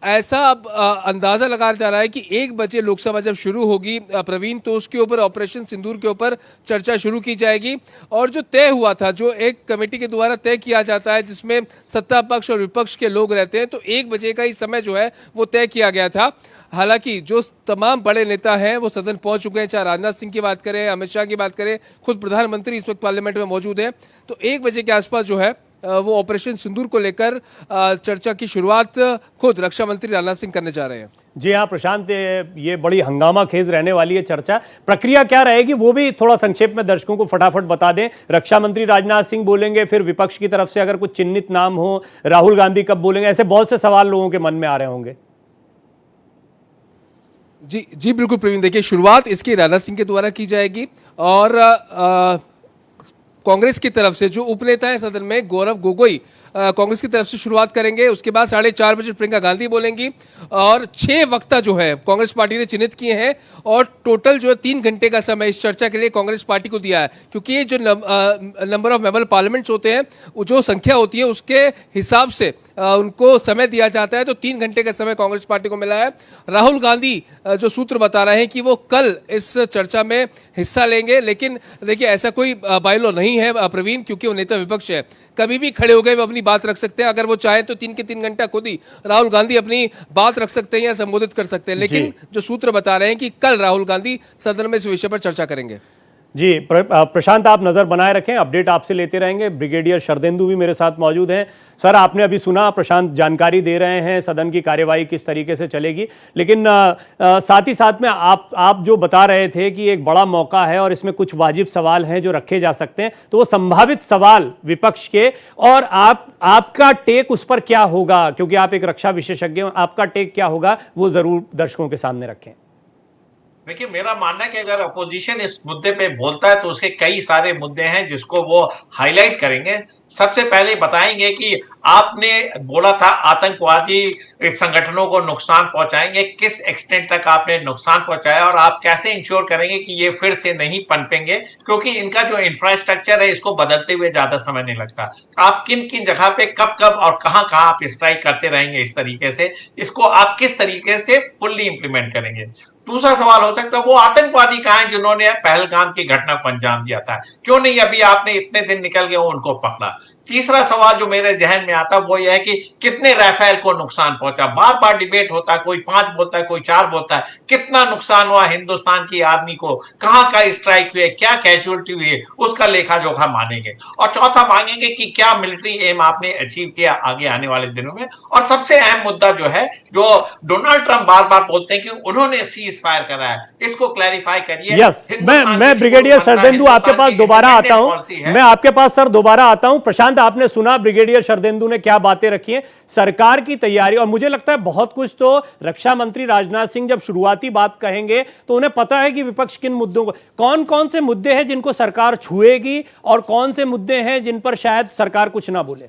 ऐसा अब अंदाजा लगाया जा रहा है कि 1 बजे लोकसभा जब शुरू होगी प्रवीण, तो उसके ऊपर ऑपरेशन सिंदूर के ऊपर चर्चा शुरू की जाएगी। और जो तय हुआ था, जो एक कमेटी के द्वारा तय किया जाता है जिसमें सत्ता पक्ष और विपक्ष के लोग रहते हैं, तो 1 बजे का ही समय जो है वो तय किया गया था। हालांकि जो तमाम बड़े नेता हैं वो सदन पहुंच चुके हैं, चाहे राजनाथ सिंह की बात करें, अमित शाह की बात करें, खुद प्रधानमंत्री इस वक्त पार्लियामेंट में मौजूद हैं। तो 1 बजे के आसपास जो है वो ऑपरेशन सिंदूर को लेकर चर्चा की शुरुआत खुद रक्षा मंत्री राजनाथ सिंह करने जा रहे हैं। जी हाँ प्रशांत, ये बड़ी हंगामा खेज रहने वाली है चर्चा। प्रक्रिया क्या रहेगी वो भी थोड़ा संक्षेप में दर्शकों को फटाफट बता दें। रक्षा मंत्री राजनाथ सिंह बोलेंगे, फिर विपक्ष की तरफ से अगर कुछ चिन्हित नाम हो, राहुल गांधी कब बोलेंगे, ऐसे बहुत से सवाल लोगों के मन में आ रहे होंगे। जी बिल्कुल प्रवीण, देखिए शुरुआत इसकी राजनाथ सिंह के द्वारा की जाएगी और कांग्रेस की तरफ से जो उपनेता है सदन में गौरव गोगोई कांग्रेस की तरफ से शुरुआत करेंगे। उसके बाद 4:30 बजे प्रियंका गांधी बोलेंगी और 6 वक्ता जो है कांग्रेस पार्टी ने चिन्हित किए हैं और टोटल जो है 3 घंटे का समय इस चर्चा के लिए कांग्रेस पार्टी को दिया है, क्योंकि ये जो नंबर ऑफ मेंबर पार्लियामेंट्स होते हैं, वो जो संख्या होती है उसके हिसाब से उनको समय दिया जाता है। तो 3 घंटे का समय कांग्रेस पार्टी को मिला है। राहुल गांधी जो सूत्र बता रहे हैं कि वो कल इस चर्चा में हिस्सा लेंगे, लेकिन देखिए ऐसा कोई बायलॉ नहीं है प्रवीण, क्योंकि वो नेता विपक्ष है, कभी भी खड़े हो गए वो अपनी बात रख सकते हैं। अगर वो चाहे तो 3 के 3 घंटा खुद ही राहुल गांधी अपनी बात रख सकते हैं या संबोधित कर सकते हैं, लेकिन जो सूत्र बता रहे हैं कि कल राहुल गांधी सदन में इस विषय पर चर्चा करेंगे। जी प्रशांत, आप नजर बनाए रखें, अपडेट आपसे लेते रहेंगे। ब्रिगेडियर शरदेंदु भी मेरे साथ मौजूद हैं। सर, आपने अभी सुना प्रशांत जानकारी दे रहे हैं सदन की कार्यवाही किस तरीके से चलेगी, लेकिन साथ ही साथ में आप जो बता रहे थे कि एक बड़ा मौका है और इसमें कुछ वाजिब सवाल हैं जो रखे जा सकते हैं, तो वो संभावित सवाल विपक्ष के, और आपका टेक उस पर क्या होगा, क्योंकि आप एक रक्षा विशेषज्ञ हैं, आपका टेक क्या होगा वो जरूर दर्शकों के सामने रखें। देखिए, मेरा मानना है कि अगर अपोजिशन इस मुद्दे पे बोलता है तो उसके कई सारे मुद्दे हैं जिसको वो हाईलाइट करेंगे। सबसे पहले बताएंगे कि आपने बोला था आतंकवादी संगठनों को नुकसान पहुंचाएंगे, किस एक्सटेंट तक आपने नुकसान पहुंचाया और आप कैसे इंश्योर करेंगे कि ये फिर से नहीं पनपेंगे, क्योंकि इनका जो इंफ्रास्ट्रक्चर है इसको बदलते हुए ज्यादा समय नहीं लगता। आप किन किन जगह पे कब कब और कहां कहां आप स्ट्राइक करते रहेंगे, इस तरीके से इसको आप किस तरीके से फुल्ली इंप्लीमेंट करेंगे। दूसरा सवाल हो सकता है वो आतंकवादी कहां हैं जिन्होंने पहलगाम की घटना को अंजाम दिया था, क्यों नहीं अभी आपने इतने दिन निकल गए उनको पकड़ा। तीसरा सवाल जो मेरे जहन में आता है वो यह है कि कितने राफेल को नुकसान पहुंचा। बार बार डिबेट होता है, कोई 5 बोलता है, कोई 4 बोलता है, कितना नुकसान हुआ हिंदुस्तान की आर्मी को, कहां का स्ट्राइक हुए, क्या कैजुअलिटी हुई, उसका लेखा जोखा मांगेंगे। और चौथा मांगेंगे कि क्या मिलिट्री एम आपने अचीव किया आगे आने वाले दिनों में। और सबसे अहम मुद्दा जो है, जो डोनाल्ड ट्रंप बार बार बोलते हैं कि उन्होंने सीज फायर करा है, इसको क्लैरिफाई करिए। यस, मैं ब्रिगेडियर शरदेंदु आपके पास दोबारा आता हूं, मैं आपके पास सर दोबारा आता हूं। प्रशांत, आपने सुना ब्रिगेडियर शरदेंदु ने क्या बातें रखी हैं सरकार की तैयारी, और मुझे लगता है बहुत कुछ तो रक्षा मंत्री राजनाथ सिंह जब शुरुआती बात कहेंगे तो उन्हें पता है कि विपक्ष किन मुद्दों को, कौन कौन से मुद्दे हैं जिनको सरकार छुएगी और कौन से मुद्दे हैं जिन पर शायद सरकार कुछ ना बोले।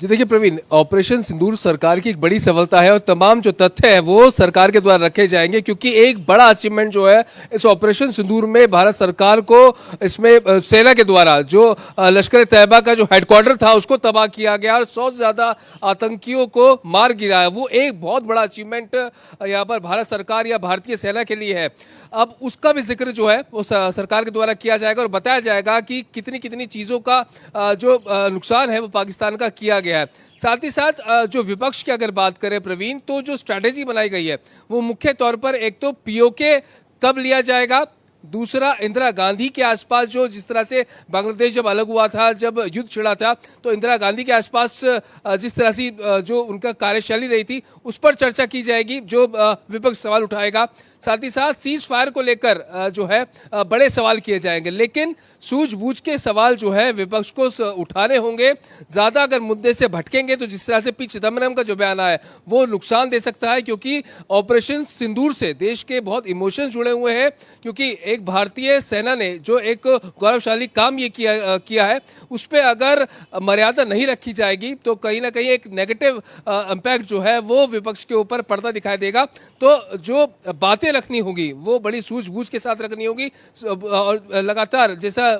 जी देखिए प्रवीण, ऑपरेशन सिंदूर सरकार की एक बड़ी सफलता है और तमाम जो तथ्य है वो सरकार के द्वारा रखे जाएंगे, क्योंकि एक बड़ा अचीवमेंट जो है इस ऑपरेशन सिंदूर में भारत सरकार को इसमें सेना के द्वारा जो लश्कर तैयबा का जो हेडक्वार्टर था उसको तबाह किया गया और 100 से ज़्यादा आतंकियों को मार गिराया। वो एक बहुत बड़ा अचीवमेंट यहाँ पर भारत सरकार या भारतीय सेना के लिए है। अब उसका भी जिक्र जो है वो सरकार के द्वारा किया जाएगा और बताया जाएगा कि कितनी कितनी चीज़ों का जो नुकसान है वो पाकिस्तान का किया गया है। साथ ही साथ जो विपक्ष की अगर बात करें प्रवीण, तो जो स्ट्रैटेजी बनाई गई है वो मुख्य तौर पर एक तो पीओके कब लिया जाएगा, दूसरा इंदिरा गांधी के आसपास जो जिस तरह से बांग्लादेश जब अलग हुआ था, जब युद्ध छिड़ा था, तो इंदिरा गांधी के आसपास जिस तरह से जो उनका कार्यशैली रही थी उस पर चर्चा की जाएगी, जो विपक्ष सवाल उठाएगा। साथ ही साथ सीज फायर को लेकर जो है बड़े सवाल किए जाएंगे, लेकिन सूझबूझ के सवाल जो है विपक्ष को उठाने होंगे। ज्यादा अगर मुद्दे से भटकेंगे तो जिस तरह से पी चिदम्बरम का जो बयान है वो नुकसान दे सकता है, क्योंकि ऑपरेशन सिंदूर से देश के बहुत इमोशंस जुड़े हुए हैं। क्योंकि एक भारतीय सेना ने जो एक गौरवशाली काम ये किया है, उस पर अगर मर्यादा नहीं रखी जाएगी तो कहीं ना कहीं एक नेगेटिव इम्पैक्ट जो है वो विपक्ष के ऊपर पड़ता दिखाई देगा। तो जो बातें रखनी होगी वो बड़ी सूझबूझ के साथ रखनी होगी। और लगातार जैसा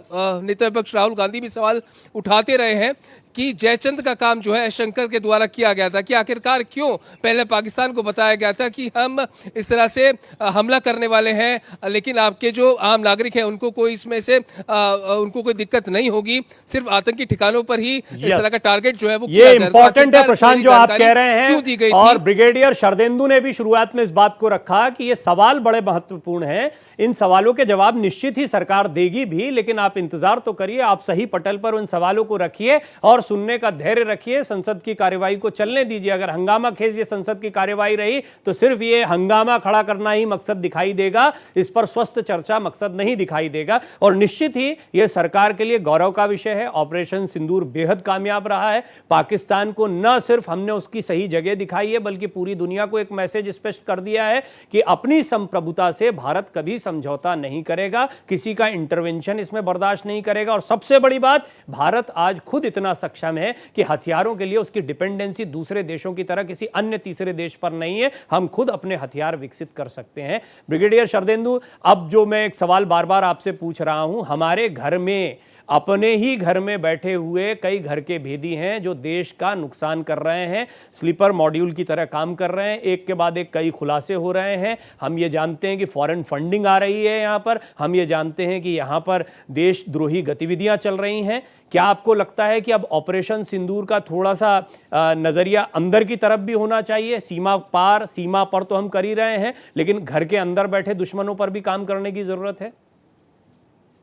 नेता विपक्ष राहुल गांधी भी सवाल उठाते रहे हैं कि जयचंद का काम जो है शंकर के द्वारा किया गया था, कि आखिरकार क्यों पहले पाकिस्तान को बताया गया था कि हम इस तरह से हमला करने वाले हैं, लेकिन आपके जो आम नागरिक हैं उनको कोई इसमें से उनको कोई दिक्कत नहीं होगी, सिर्फ आतंकी ठिकानों पर ही इस तरह का टारगेट जो है वो ये इंपॉर्टेंट है प्रशांत जो आप कह रहे क्यों दी गई हैं। और थी? ब्रिगेडियर शरदेंदु ने भी शुरुआत में इस बात को रखा कि ये सवाल बड़े महत्वपूर्ण हैं, इन सवालों के जवाब निश्चित ही सरकार देगी भी, लेकिन आप इंतजार तो करिए, आप सही पटल पर उन सवालों को रखिए और सुनने का धैर्य रखिए, संसद की कार्यवाही को चलने दीजिए। अगर हंगामा खेज ये संसद की कार्यवाही रही तो सिर्फ ये हंगामा खड़ा करना ही मकसद दिखाई देगा, इस पर स्वस्थ चर्चा मकसद नहीं दिखाई देगा। और निश्चित ही यह सरकार के लिए गौरव का विषय है। ऑपरेशन सिंदूर बेहद कामयाब रहा है। पाकिस्तान को न सिर्फ हमने उसकी सही जगह दिखाई है, बल्कि पूरी दुनिया को एक मैसेज स्पष्ट कर दिया है कि अपनी संप्रभुता से भारत कभी समझौता नहीं करेगा, किसी का इंटरवेंशन इसमें बर्दाश्त नहीं करेगा। और सबसे बड़ी बात, भारत आज खुद इतना सक्षम है कि हथियारों के लिए उसकी डिपेंडेंसी दूसरे देशों की तरह किसी अन्य तीसरे देश पर नहीं है। हम खुद अपने हथियार विकसित कर सकते हैं। ब्रिगेडियर शरदेंदु, अब जो मैं एक सवाल बार बार आपसे पूछ रहा हूं, हमारे घर में, अपने ही घर में बैठे हुए कई घर के भेदी हैं जो देश का नुकसान कर रहे हैं, स्लीपर मॉड्यूल की तरह काम कर रहे हैं, एक के बाद एक कई खुलासे हो रहे हैं। हम ये जानते हैं कि फॉरेन फंडिंग आ रही है यहाँ पर, हम ये जानते हैं कि यहाँ पर देशद्रोही गतिविधियाँ चल रही हैं। क्या आपको लगता है कि अब ऑपरेशन सिंदूर का थोड़ा सा नज़रिया अंदर की तरफ भी होना चाहिए? सीमा पार, सीमा पर तो हम कर ही रहे हैं, लेकिन घर के अंदर बैठे दुश्मनों पर भी काम करने की ज़रूरत है।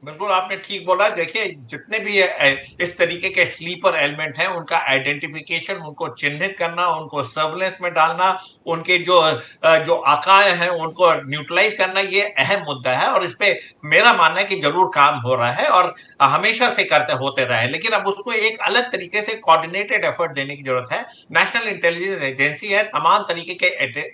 बिल्कुल आपने ठीक बोला। देखिए, जितने भी इस तरीके के स्लीपर एलिमेंट हैं उनका आइडेंटिफिकेशन, उनको चिन्हित करना, उनको सर्विलेंस में डालना, उनके जो आकाएं हैं उनको न्यूट्रलाइज करना, ये अहम मुद्दा है। और इस पे मेरा मानना है कि जरूर काम हो रहा है और हमेशा से होते रहे, लेकिन अब उसको एक अलग तरीके से कोऑर्डिनेटेड एफर्ट देने की जरूरत है। नेशनल इंटेलिजेंस एजेंसी है, तमाम तरीके के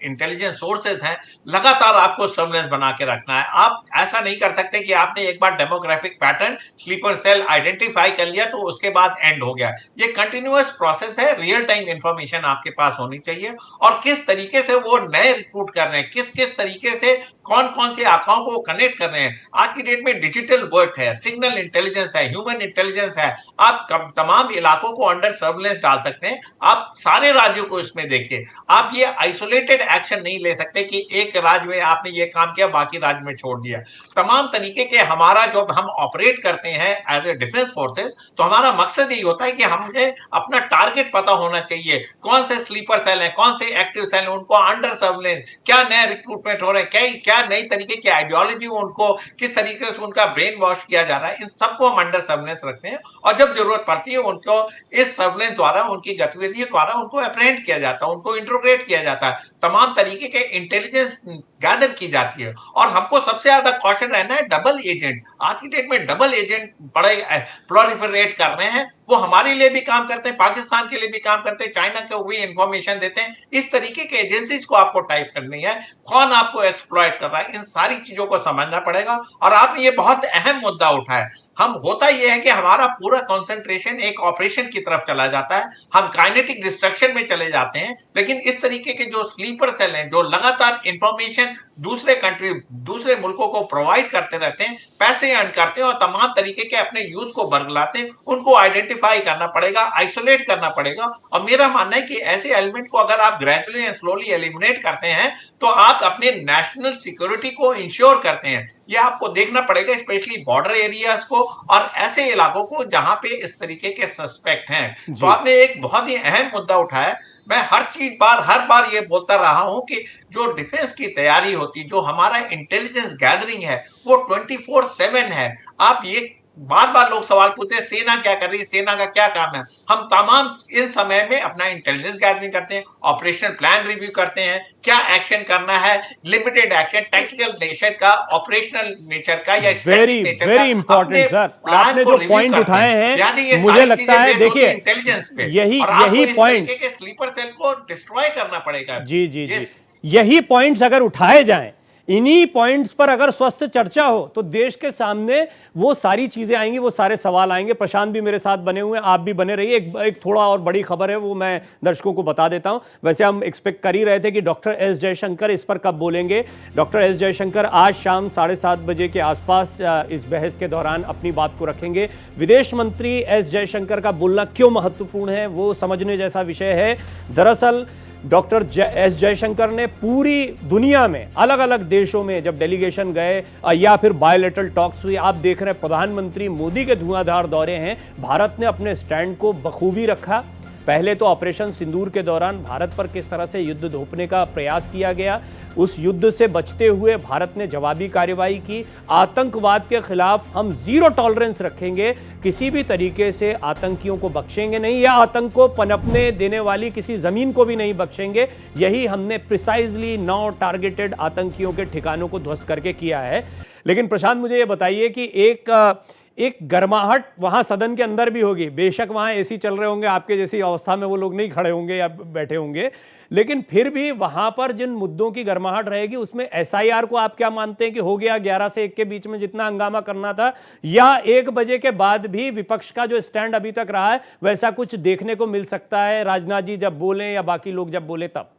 इंटेलिजेंस सोर्सेज हैं, लगातार आपको सर्विलेंस बना के रखना है। आप ऐसा नहीं कर सकते कि आपने एक बार demographic pattern, sleeper cell identify कर लिया तो उसके बाद एंड हो गया। ये कंटिन्यूअस प्रोसेस है, रियल टाइम इंफॉर्मेशन आपके पास होनी चाहिए। और किस तरीके से वो नए रिक्रूट कर रहे हैं, किस किस तरीके से कौन कौन सी आंखों को कनेक्ट कर रहे हैं। आज की डेट में डिजिटल वर्क है, सिग्नल इंटेलिजेंस है, ह्यूमन इंटेलिजेंस है। आप तमाम इलाकों को अंडर सर्विलेंस डाल सकते हैं। आप सारे राज्यों को इसमें देखिए। आप ये आइसोलेटेड एक्शन नहीं ले सकते कि एक राज्य में आपने ये काम किया बाकी राज्य में छोड़ दिया। तमाम तरीके के हमारा जो हम ऑपरेट करते हैं एज ए डिफेंस फोर्सेस, तो हमारा मकसद यही होता है कि हमें अपना टारगेट पता होना चाहिए, कौन से स्लीपर सेल हैं, कौन से एक्टिव सेल हैं, उनको अंडर सर्विलेंस, क्या नए रिक्रूटमेंट हो रहे हैं, क्या नई तरीके की आइडियोलॉजी, उनको किस तरीके से उनका ब्रेन वॉश किया जा रहा है, इन सबको हम अंडर सर्विलेंस रखते हैं। और जब जरूरत पड़ती है उनको इस सर्विलेंस द्वारा, उनकी गतिविधियों द्वारा उनको अप्रेहेंड किया जाता है, उनको इंट्रोग्रेट किया जाता है, तमाम तरीके के इंटेलिजेंस गैदर की जाती है। और हमको सबसे ज्यादा कॉशन रहना है डबल एजेंट। आज की डेट में डबल एजेंट बड़े प्रोलिफरेट कर रहे हैं। वो हमारे लिए भी काम करते हैं, पाकिस्तान के लिए भी काम करते हैं, चाइना को भी इंफॉर्मेशन देते हैं। इस तरीके के एजेंसीज को आपको टाइप करनी है, कौन आपको एक्सप्लॉइट कर रहा है, इन सारी चीजों को समझना पड़ेगा। और आपने ये बहुत अहम मुद्दा उठाया। हम होता यह है कि हमारा पूरा कंसंट्रेशन एक ऑपरेशन की तरफ चला जाता है, हम काइनेटिक डिस्ट्रक्शन में चले जाते हैं। लेकिन इस तरीके के जो स्लीपर सेल हैं, जो लगातार इंफॉर्मेशन दूसरे कंट्री, दूसरे मुल्कों को प्रोवाइड करते रहते हैं, पैसे अर्न करते हैं और तमाम तरीके के अपने यूथ को बरगलाते हैं, उनको आइडेंटिफाई करना पड़ेगा, आइसोलेट करना पड़ेगा। और मेरा मानना है कि ऐसे एलिमेंट को अगर आप ग्रेजुअली एंड स्लोली एलिमिनेट करते हैं तो आप अपने नेशनल सिक्योरिटी को इंश्योर करते हैं। ये आपको देखना पड़ेगा, स्पेशली बॉर्डर एरियाज को और ऐसे इलाकों को जहां पे इस तरीके के सस्पेक्ट हैं। तो आपने एक बहुत ही अहम मुद्दा उठाया। मैं हर बार ये बोलता रहा हूं कि जो डिफेंस की तैयारी होती, जो हमारा इंटेलिजेंस गैदरिंग है, वो 24/7 है। आप ये बार बार लोग सवाल पूछते हैं सेना क्या कर रही है, सेना का क्या काम है। हम तमाम इन समय में अपना इंटेलिजेंस गैदरिंग करते हैं, ऑपरेशन प्लान रिव्यू करते हैं, क्या एक्शन करना है, लिमिटेड एक्शन, टैक्टिकल नेचर का, ऑपरेशनल नेचर का या वेरी वेरी इंपॉर्टेंट सर, आपने जो पॉइंट उठाए हैं मुझे लगता है, देखिए इंटेलिजेंस पे यही पॉइंट स्लीपर सेल को डिस्ट्रॉय करना पड़ेगा। जी जी जी, यही पॉइंट्स अगर उठाए जाएं, इन्हीं पॉइंट्स पर अगर स्वस्थ चर्चा हो तो देश के सामने वो सारी चीजें आएंगी, वो सारे सवाल आएंगे। प्रशांत भी मेरे साथ बने हुए हैं, आप भी बने रहिए। एक थोड़ा और बड़ी खबर है, वो मैं दर्शकों को बता देता हूं। वैसे हम एक्सपेक्ट कर ही रहे थे कि डॉक्टर एस जयशंकर इस पर कब बोलेंगे। डॉक्टर एस जयशंकर आज शाम 7:30 बजे के आसपास इस बहस के दौरान अपनी बात को रखेंगे। विदेश मंत्री एस जयशंकर का बोलना क्यों महत्वपूर्ण है, वो समझने जैसा विषय है। दरअसल डॉक्टर एस जयशंकर ने पूरी दुनिया में अलग अलग देशों में जब डेलीगेशन गए या फिर बायोलेटरल टॉक्स हुई, आप देख रहे हैं प्रधानमंत्री मोदी के धुआंधार दौरे हैं, भारत ने अपने स्टैंड को बखूबी रखा। पहले तो ऑपरेशन सिंदूर के दौरान भारत पर किस तरह से युद्ध थोपने का प्रयास किया गया, उस युद्ध से बचते हुए भारत ने जवाबी कार्रवाई की। आतंकवाद के खिलाफ हम जीरो टॉलरेंस रखेंगे, किसी भी तरीके से आतंकियों को बख्शेंगे नहीं, या आतंक को पनपने देने वाली किसी जमीन को भी नहीं बख्शेंगे। यही हमने प्रिसाइजली 9 टारगेटेड आतंकियों के ठिकानों को ध्वस्त करके किया है। लेकिन प्रशांत, मुझे ये बताइए कि एक गर्माहट वहां सदन के अंदर भी होगी। बेशक वहां एसी चल रहे होंगे, आपके जैसी अवस्था में वो लोग नहीं खड़े होंगे या बैठे होंगे, लेकिन फिर भी वहां पर जिन मुद्दों की गर्माहट रहेगी उसमें एसआईआर को आप क्या मानते हैं कि हो गया 11 से 1 के बीच में जितना हंगामा करना था, या 1 बजे के बाद भी विपक्ष का जो स्टैंड अभी तक रहा है वैसा कुछ देखने को मिल सकता है, राजनाथ जी जब बोले या बाकी लोग जब बोले तब?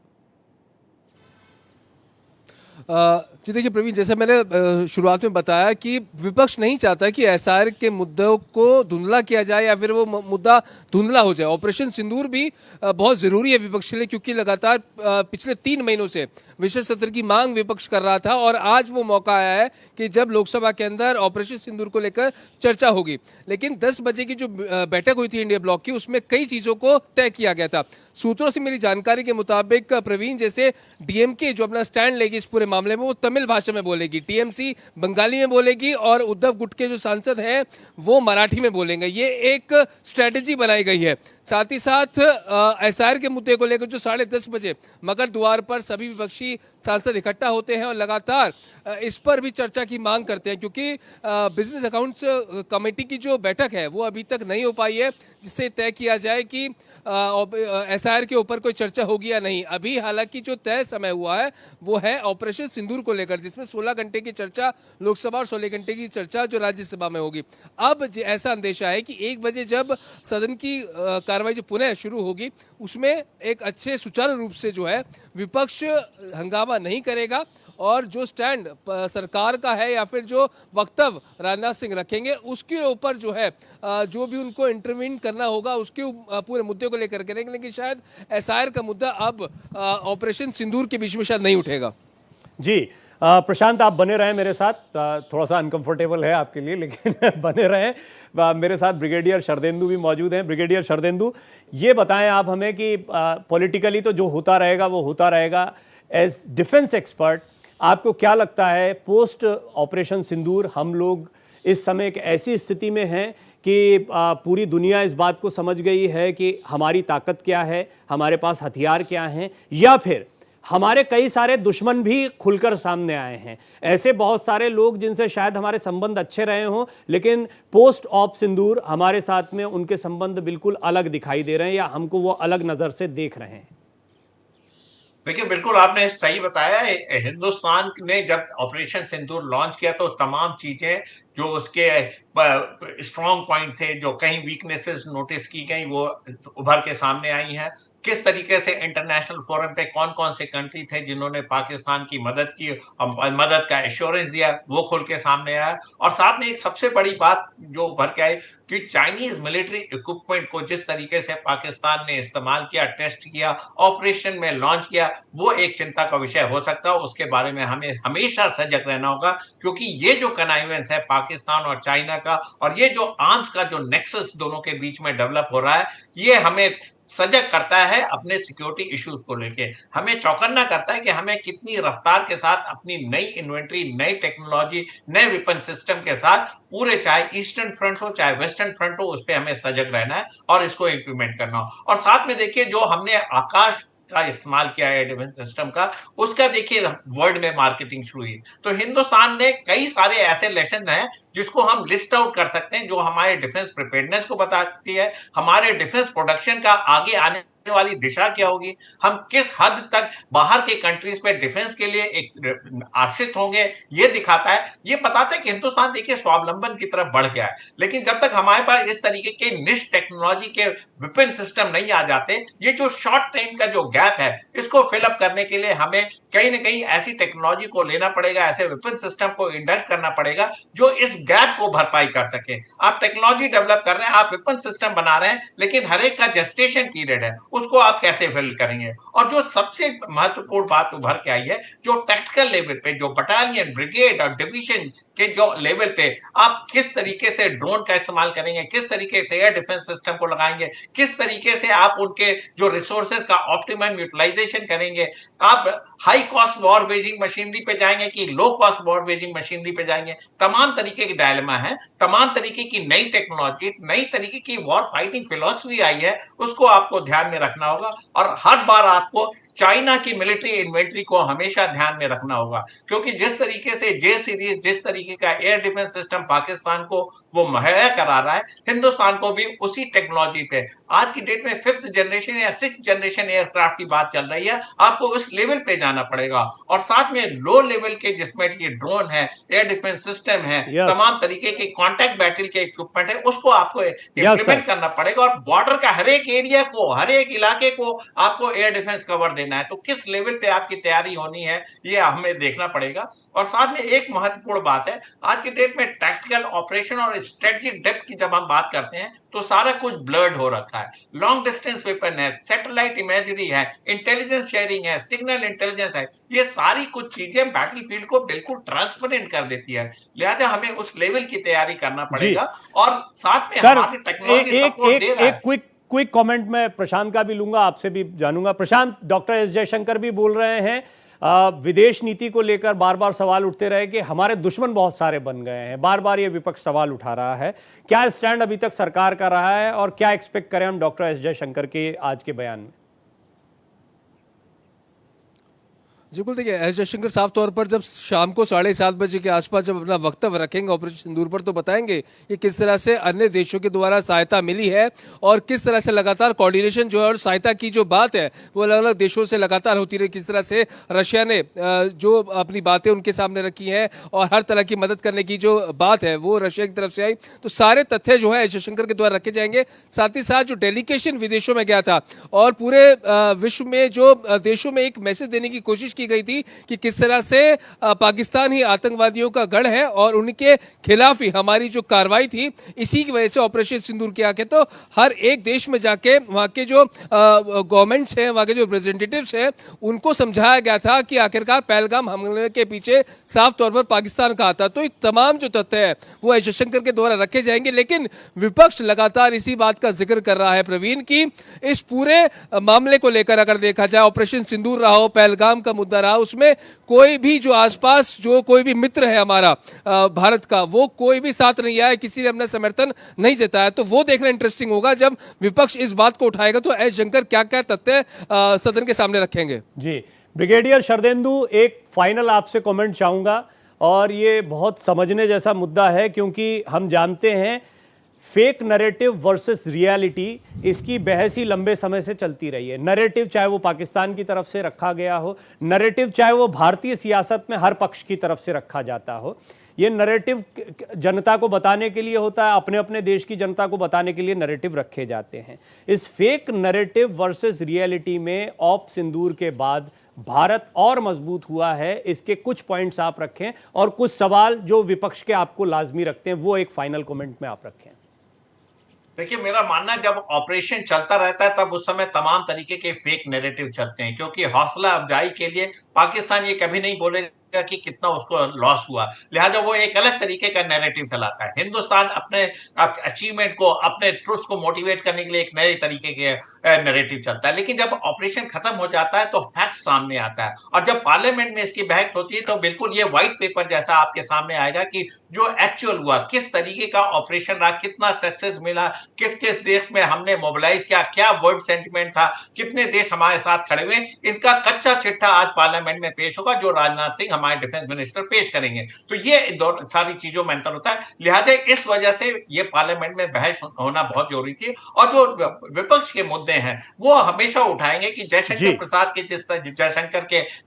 जी देखिए प्रवीण, जैसे मैंने शुरुआत में बताया कि विपक्ष नहीं चाहता कि एसआईआर के मुद्दों को धुंधला किया जाए या फिर वो मुद्दा धुंधला हो जाए। ऑपरेशन सिंदूर भी बहुत ज़रूरी है विपक्ष के लिए, क्योंकि लगातार पिछले 3 महीनों से विशेष सत्र की मांग विपक्ष कर रहा था और आज वो मौका आया है कि जब लोकसभा के अंदर ऑपरेशन सिंदूर को लेकर चर्चा होगी। लेकिन 10 बजे की जो बैठक हुई थी इंडिया ब्लॉक की, उसमें कई चीज़ों को तय किया गया था। सूत्रों से मिली जानकारी के मुताबिक प्रवीण, जैसे डीएमके जो अपना स्टैंड लेगी इस पूरे मामले में, वो तमिल भाषा में बोलेगी, टीएमसी बंगाली में बोलेगी और उद्धव गुट के जो सांसद हैं वो मराठी में बोलेंगे। ये एक स्ट्रेटेजी बनाई गई है। साथ ही साथ एसआईआर के मुद्दे को लेकर जो 10:30 बजे मगर द्वार पर सभी विपक्षी सांसद इकट्ठा होते हैं और लगातार इस पर भी चर्चा की मांग करते हैं, क्योंकि बिजनेस अकाउंट्स कमेटी की जो बैठक है वो अभी तक नहीं हो पाई है जिससे तय किया जाए कि एसआईआर के ऊपर कोई चर्चा होगी या नहीं। अभी हालांकि जो तय समय हुआ है वो है ऑपरेशन सिंदूर को लेकर, जिसमें 16 घंटे की चर्चा लोकसभा और 16 घंटे की चर्चा जो राज्यसभा में होगी। अब ऐसा अंदेशा है कि 1 बजे जब सदन की कार्रवाई जो पुनः शुरू होगी उसमें एक अच्छे सुचारू रूप से जो है विपक्ष हंगामा नहीं करेगा और जो स्टैंड सरकार का है या फिर जो वक्तव्य राजनाथ सिंह रखेंगे उसके ऊपर जो है जो भी उनको इंटरवीन करना होगा उसके पूरे मुद्दे को लेकर करेंगे। लेकिन शायद एसआईआर का मुद्दा अब ऑपरेशन सिंदूर के बीच में शायद नहीं उठेगा। जी प्रशांत, आप बने रहें मेरे साथ, थोड़ा सा अनकंफर्टेबल है आपके लिए लेकिन बने रहें। मेरे साथ ब्रिगेडियर शरदेंदु भी मौजूद हैं। ब्रिगेडियर शरदेंदु, ये बताएं आप हमें कि पॉलिटिकली तो जो होता रहेगा वो होता रहेगा। एज डिफेंस एक्सपर्ट आपको क्या लगता है, पोस्ट ऑपरेशन सिंदूर हम लोग इस समय एक ऐसी स्थिति में हैं कि पूरी दुनिया इस बात को समझ गई है कि हमारी ताकत क्या है, हमारे पास हथियार क्या हैं, या फिर हमारे कई सारे दुश्मन भी खुलकर सामने आए हैं? ऐसे बहुत सारे लोग जिनसे शायद हमारे संबंध अच्छे रहे हों लेकिन पोस्ट ऑप सिंदूर हमारे साथ में उनके संबंध बिल्कुल अलग दिखाई दे रहे हैं या हमको वो अलग नज़र से देख रहे हैं। देखिए, बिल्कुल आपने सही बताया। हिंदुस्तान ने जब ऑपरेशन सिंदूर लॉन्च किया तो तमाम चीजें जो उसके स्ट्रॉन्ग पॉइंट थे, जो कहीं वीकनेसेस नोटिस की गई, वो उभर के सामने आई हैं। किस तरीके से इंटरनेशनल फोरम पे कौन कौन से कंट्री थे जिन्होंने पाकिस्तान की मदद की और मदद का एश्योरेंस दिया, वो खुल के सामने आया। और साथ में एक सबसे बड़ी बात जो उभर के आई कि चाइनीज मिलिट्री इक्विपमेंट को जिस तरीके से पाकिस्तान ने इस्तेमाल किया, टेस्ट किया, ऑपरेशन में लॉन्च किया, वो एक चिंता का विषय हो सकता है। उसके बारे में हमें हमेशा सजग रहना होगा, क्योंकि ये जो कनाइवेंस है पाकिस्तान और चाइना का, और ये जो आर्म्स का जो नेक्सस दोनों के बीच में डेवलप हो रहा है, ये हमें सजग करता है अपने सिक्योरिटी इश्यूज को लेके, हमें चौकन्ना करता है कि हमें कितनी रफ्तार के साथ अपनी नई इन्वेंट्री, नई टेक्नोलॉजी, नए वेपन सिस्टम के साथ पूरे, चाहे ईस्टर्न फ्रंट हो चाहे वेस्टर्न फ्रंट हो, उस पर हमें सजग रहना है और इसको इंप्लीमेंट करना हो। और साथ में देखिए जो हमने आकाश का इस्तेमाल किया है डिफेंस सिस्टम का, उसका देखिए वर्ल्ड में मार्केटिंग शुरू हुई। तो हिंदुस्तान ने कई सारे ऐसे लेसन हैं जिसको हम लिस्ट आउट कर सकते हैं, जो हमारे डिफेंस प्रिपेयर्डनेस को बताती है, हमारे डिफेंस प्रोडक्शन का आगे आने वाली दिशा क्या होगी, हम किस हद तक बाहर के कंट्रीज पे डिफेंस के लिए एक आश्रित होंगे, ये दिखाता है। ये बताता है कि हिंदुस्तान देखिए स्वावलंबन की तरफ बढ़ गया है। लेकिन जब तक हमारे पास इस तरीके के निश टेक्नोलॉजी के वेपन सिस्टम नहीं आ जाते, ये जो शॉर्ट टाइम का जो गैप है, इसको फिलअप करने के लिए हमें कहीं ना कहीं ऐसी टेक्नोलॉजी को लेना पड़ेगा, ऐसे वेपन सिस्टम को इंडक्ट करना पड़ेगा जो इस गैप को भरपाई कर सके। आप टेक्नोलॉजी डेवलप कर रहे हैं, आप वेपन सिस्टम बना रहे हैं, लेकिन हर एक का जेस्टेशन पीरियड है, उसको आप कैसे फिल करेंगे। और जो सबसे महत्वपूर्ण बात उभर के आई है, जो टैक्टिकल लेवल पे, जो बटालियन, ब्रिगेड और डिवीजन के जो लेवल पे आप किस तरीके से ड्रोन का इस्तेमाल करेंगे, किस तरीके से एयर डिफेंस सिस्टम को लगाएंगे, किस तरीके से आप उनके जो रिसोर्सेज का ऑप्टिमम यूटिलाइजेशन करेंगे, आप high cost war waging machinery पे जाएंगे कि low cost war waging machinery पे जाएंगे। तमाम तरीके के डायलेमा है, तमाम तरीके की नई टेक्नोलॉजी, नई तरीके की वॉर फाइटिंग फिलॉसफी आई है, उसको आपको ध्यान में रखना होगा। और हर बार आपको चाइना की मिलिट्री इन्वेंट्री को हमेशा ध्यान में रखना होगा, क्योंकि जिस तरीके से जे सीरीज, जिस तरीके का एयर डिफेंस सिस्टम पाकिस्तान को वो मुहैया करा रहा है, हिंदुस्तान को भी उसी टेक्नोलॉजी पे आज की डेट में 5th जनरेशन या 6th जनरेशन एयरक्राफ्ट की बात चल रही है, आपको उस लेवल पे जाना पड़ेगा। और साथ में लो लेवल के जिसमें ये ड्रोन है, एयर डिफेंस सिस्टम है, तमाम तरीके के कॉन्टैक्ट बैटल के इक्विपमेंट है, उसको आपको इंप्लीमेंट करना पड़ेगा। और बॉर्डर का हर एक एरिया को, हर एक इलाके को आपको एयर डिफेंस कवर देना है। तो किस लेवल पे आपकी तैयारी होनी है, ये हमें देखना पड़ेगा। और साथ में एक महत्वपूर्ण बात है, आज की डेट में टैक्टिकल ऑपरेशन और स्ट्रेटेजिक डेप्थ की जब हम बात करते हैं तो सारा कुछ ब्लर्ड हो रखा है। लॉन्ग डिस्टेंस वेपन है, सैटेलाइट इमेजरी है, इंटेलिजेंस शेयरिंग है, सिग्नल इंटेलिजेंस है, ये सारी कुछ चीजें बैटलफील्ड को बिल्कुल ट्रांसपेरेंट कर देती है। लिहाजा हमें उस लेवल की तैयारी करना पड़ेगा। और साथ में हमारी टेक्नोलॉजी सपोर्ट दे रहा है। क्विक कमेंट मैं प्रशांत का भी लूंगा, आपसे भी जानूंगा। प्रशांत, डॉक्टर एस जयशंकर भी बोल रहे हैं विदेश नीति को लेकर बार बार सवाल उठते रहे कि हमारे दुश्मन बहुत सारे बन गए हैं, बार बार ये विपक्ष सवाल उठा रहा है। क्या स्टैंड अभी तक सरकार का रहा है और क्या एक्सपेक्ट करें हम डॉक्टर एस जयशंकर के आज के बयान में? जी बिल्कुल, देखिए एस जयशंकर साफ तौर पर जब शाम को 7:30 बजे के आसपास जब अपना वक्तव्य रखेंगे ऑपरेशन सिंदूर पर, तो बताएंगे कि किस तरह से अन्य देशों के द्वारा सहायता मिली है और किस तरह से लगातार कोऑर्डिनेशन जो है और सहायता की जो बात है वो अलग अलग देशों से लगातार होती रही। किस तरह से रशिया ने जो अपनी बातें उनके सामने रखी हैं और हर तरह की मदद करने की जो बात है वो रशिया की तरफ से आई। तो सारे तथ्य जो है एस जयशंकर के द्वारा रखे जाएंगे। साथ ही साथ जो डेलीगेशन विदेशों में गया था और पूरे विश्व में जो देशों में एक मैसेज देने की कोशिश की गई थी कि किस तरह से पाकिस्तान ही आतंकवादियों का गढ़ है और उनके खिलाफ ही हमारी जो कार्रवाई थी, इसी की वजह से ऑपरेशन सिंदूर किया गया। तो हर एक देश में जाके वहां के जो गवर्नमेंट्स हैं, वहां के जो रिप्रेजेंटेटिव्स हैं, उनको समझाया गया था कि आखिरकार पहलगाम हमले के पीछे साफ तौर पर पाकिस्तान का आता। तो ये तमाम जो तथ्य है वो एस जयशंकर के द्वारा रखे जाएंगे। लेकिन विपक्ष लगातार इसी बात का जिक्र कर रहा है प्रवीण की इस पूरे मामले को लेकर अगर देखा जाए, ऑपरेशन सिंदूर रहा हो, पहलगाम का मुद्दा रहा, उसमें कोई भी जो आसपास जो कोई भी मित्र है हमारा भारत का, वो कोई भी साथ नहीं आया, किसी ने अपना समर्थन नहीं जताया। तो वो देखना इंटरेस्टिंग होगा जब विपक्ष इस बात को उठाएगा तो एस जयशंकर क्या क्या तथ्य सदन के सामने रखेंगे। जी ब्रिगेडियर शरदेंदु, एक फाइनल आपसे कमेंट चाहूंगा, और ये बहुत समझने जैसा मुद्दा है क्योंकि हम जानते हैं फेक नैरेटिव वर्सेस रियलिटी, इसकी बहस ही लंबे समय से चलती रही है। नैरेटिव चाहे वो पाकिस्तान की तरफ से रखा गया हो, नैरेटिव चाहे वो भारतीय सियासत में हर पक्ष की तरफ से रखा जाता हो, ये नैरेटिव जनता को बताने के लिए होता है, अपने अपने देश की जनता को बताने के लिए नैरेटिव रखे जाते हैं। इस फेक नैरेटिव वर्सेस रियलिटी में ऑप सिंदूर के बाद भारत और मजबूत हुआ है, इसके कुछ पॉइंट्स आप रखें और कुछ सवाल जो विपक्ष के आपको लाजमी रखते हैं वो एक फाइनल कमेंट में आप रखें। देखिए, मेरा मानना है जब ऑपरेशन चलता रहता है तब उस समय तमाम तरीके के फेक नैरेटिव चलते हैं, क्योंकि हौसला अफजाई के लिए पाकिस्तान ये कभी नहीं बोलेगा कि कितना उसको लॉस हुआ, लिहाजा वो एक अलग तरीके का नैरेटिव चलाता है। हिंदुस्तान अपने अचीवमेंट को, अपने ट्रुथ को मोटिवेट करने के लिए एक नए तरीके के नैरेटिव चलता है, लेकिन जब ऑपरेशन खत्म हो जाता है तो फैक्ट सामने आता है, और जब पार्लियामेंट में इसकी बहस होती है तो बिल्कुल ये व्हाइट पेपर जैसा आपके सामने आएगा कि जो एक्चुअल हुआ, किस तरीके का ऑपरेशन रहा, कितना सक्सेस मिला, किस किस देश में हमने मोबिलाइज किया, क्या वर्ल्ड सेंटिमेंट था, कितने देश हमारे साथ खड़े हुए, इनका कच्चा चिट्ठा आज पार्लियामेंट में पेश होगा, जो राजनाथ सिंह हमारे डिफेंस मिनिस्टर पेश करेंगे। तो ये सारी चीजों में अंतर होता है, लिहाजा इस वजह से ये पार्लियामेंट में बहस होना बहुत जरूरी थी। और जो विपक्ष के मुद्दे हैं वो हमेशा उठाएंगे कि जयशंकर प्रसाद के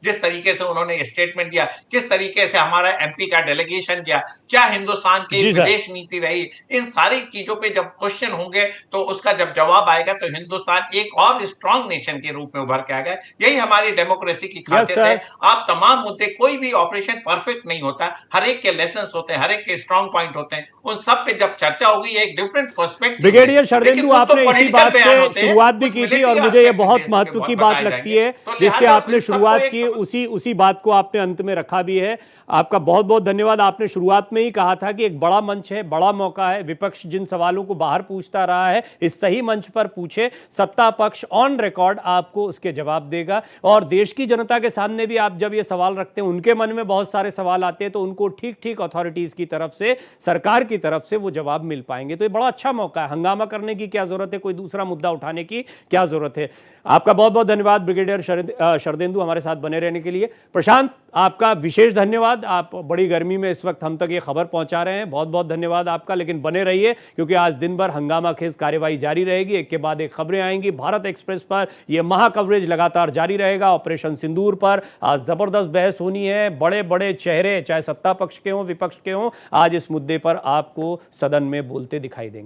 जिस तरीके से उन्होंने स्टेटमेंट दिया, किस तरीके से हमारा एमपी का डेलीगेशन गया, क्या हिंदुस्तान की विदेश नीति रही, इन सारी चीजों पे जब क्वेश्चन होंगे तो उसका जब जवाब आएगा तो हिंदुस्तान एक और स्ट्रांग नेशन के रूप में उभर के आएगा। यही हमारी डेमोक्रेसी की खासियत है। आप तमाम मुद्दे, कोई भी ऑपरेशन परफेक्ट नहीं होता, हर एक के लेसन होते हैं, हर एक के स्ट्रांग पॉइंट होते हैं, उन सब पे जब चर्चा होगी एक डिफरेंट पर्सपेक्टिव। ब्रिगेडियर शरदेंदु, आपने इसी बात से शुरुआत भी की थी और मुझे ये बहुत महत्व की बात लगती है, जिससे आपने शुरुआत की, उसी बात को आपने अंत में रखा भी है। आपका बहुत बहुत धन्यवाद। आपने शुरुआत में ही कहा था कि एक बड़ा मंच है, बड़ा मौका है, विपक्ष जिन सवालों को बाहर पूछता रहा है इस सही मंच पर पूछे, सत्ता पक्ष ऑन रिकॉर्ड आपको उसके जवाब देगा। और देश की जनता के सामने भी आप जब ये सवाल रखते हैं, उनके मन में बहुत सारे सवाल आते हैं, तो उनको ठीक ठीक अथॉरिटीज की तरफ से, सरकार की तरफ से वो जवाब मिल पाएंगे। तो ये बड़ा अच्छा मौका है। हंगामा करने की क्या जरूरत है, कोई दूसरा मुद्दा उठाने की क्या जरूरत है। आपका बहुत बहुत धन्यवाद ब्रिगेडियर शरदेंदु, हमारे साथ बने रहने के लिए। प्रशांत, आपका विशेष धन्यवाद। आप बड़ी गर्मी में इस वक्त हम तक ये खबर पहुंचा रहे हैं, बहुत बहुत धन्यवाद आपका। लेकिन बने रहिए, क्योंकि आज दिन भर हंगामा खेज कार्यवाही जारी रहेगी, एक के बाद एक खबरें आएंगी। भारत एक्सप्रेस पर यह महा कवरेज लगातार जारी रहेगा। ऑपरेशन सिंदूर पर आज जबरदस्त बहस होनी है। बड़े बड़े चेहरे, चाहे सत्ता पक्ष के हों, विपक्ष के हों, आज इस मुद्दे पर आपको सदन में बोलते दिखाई देंगे।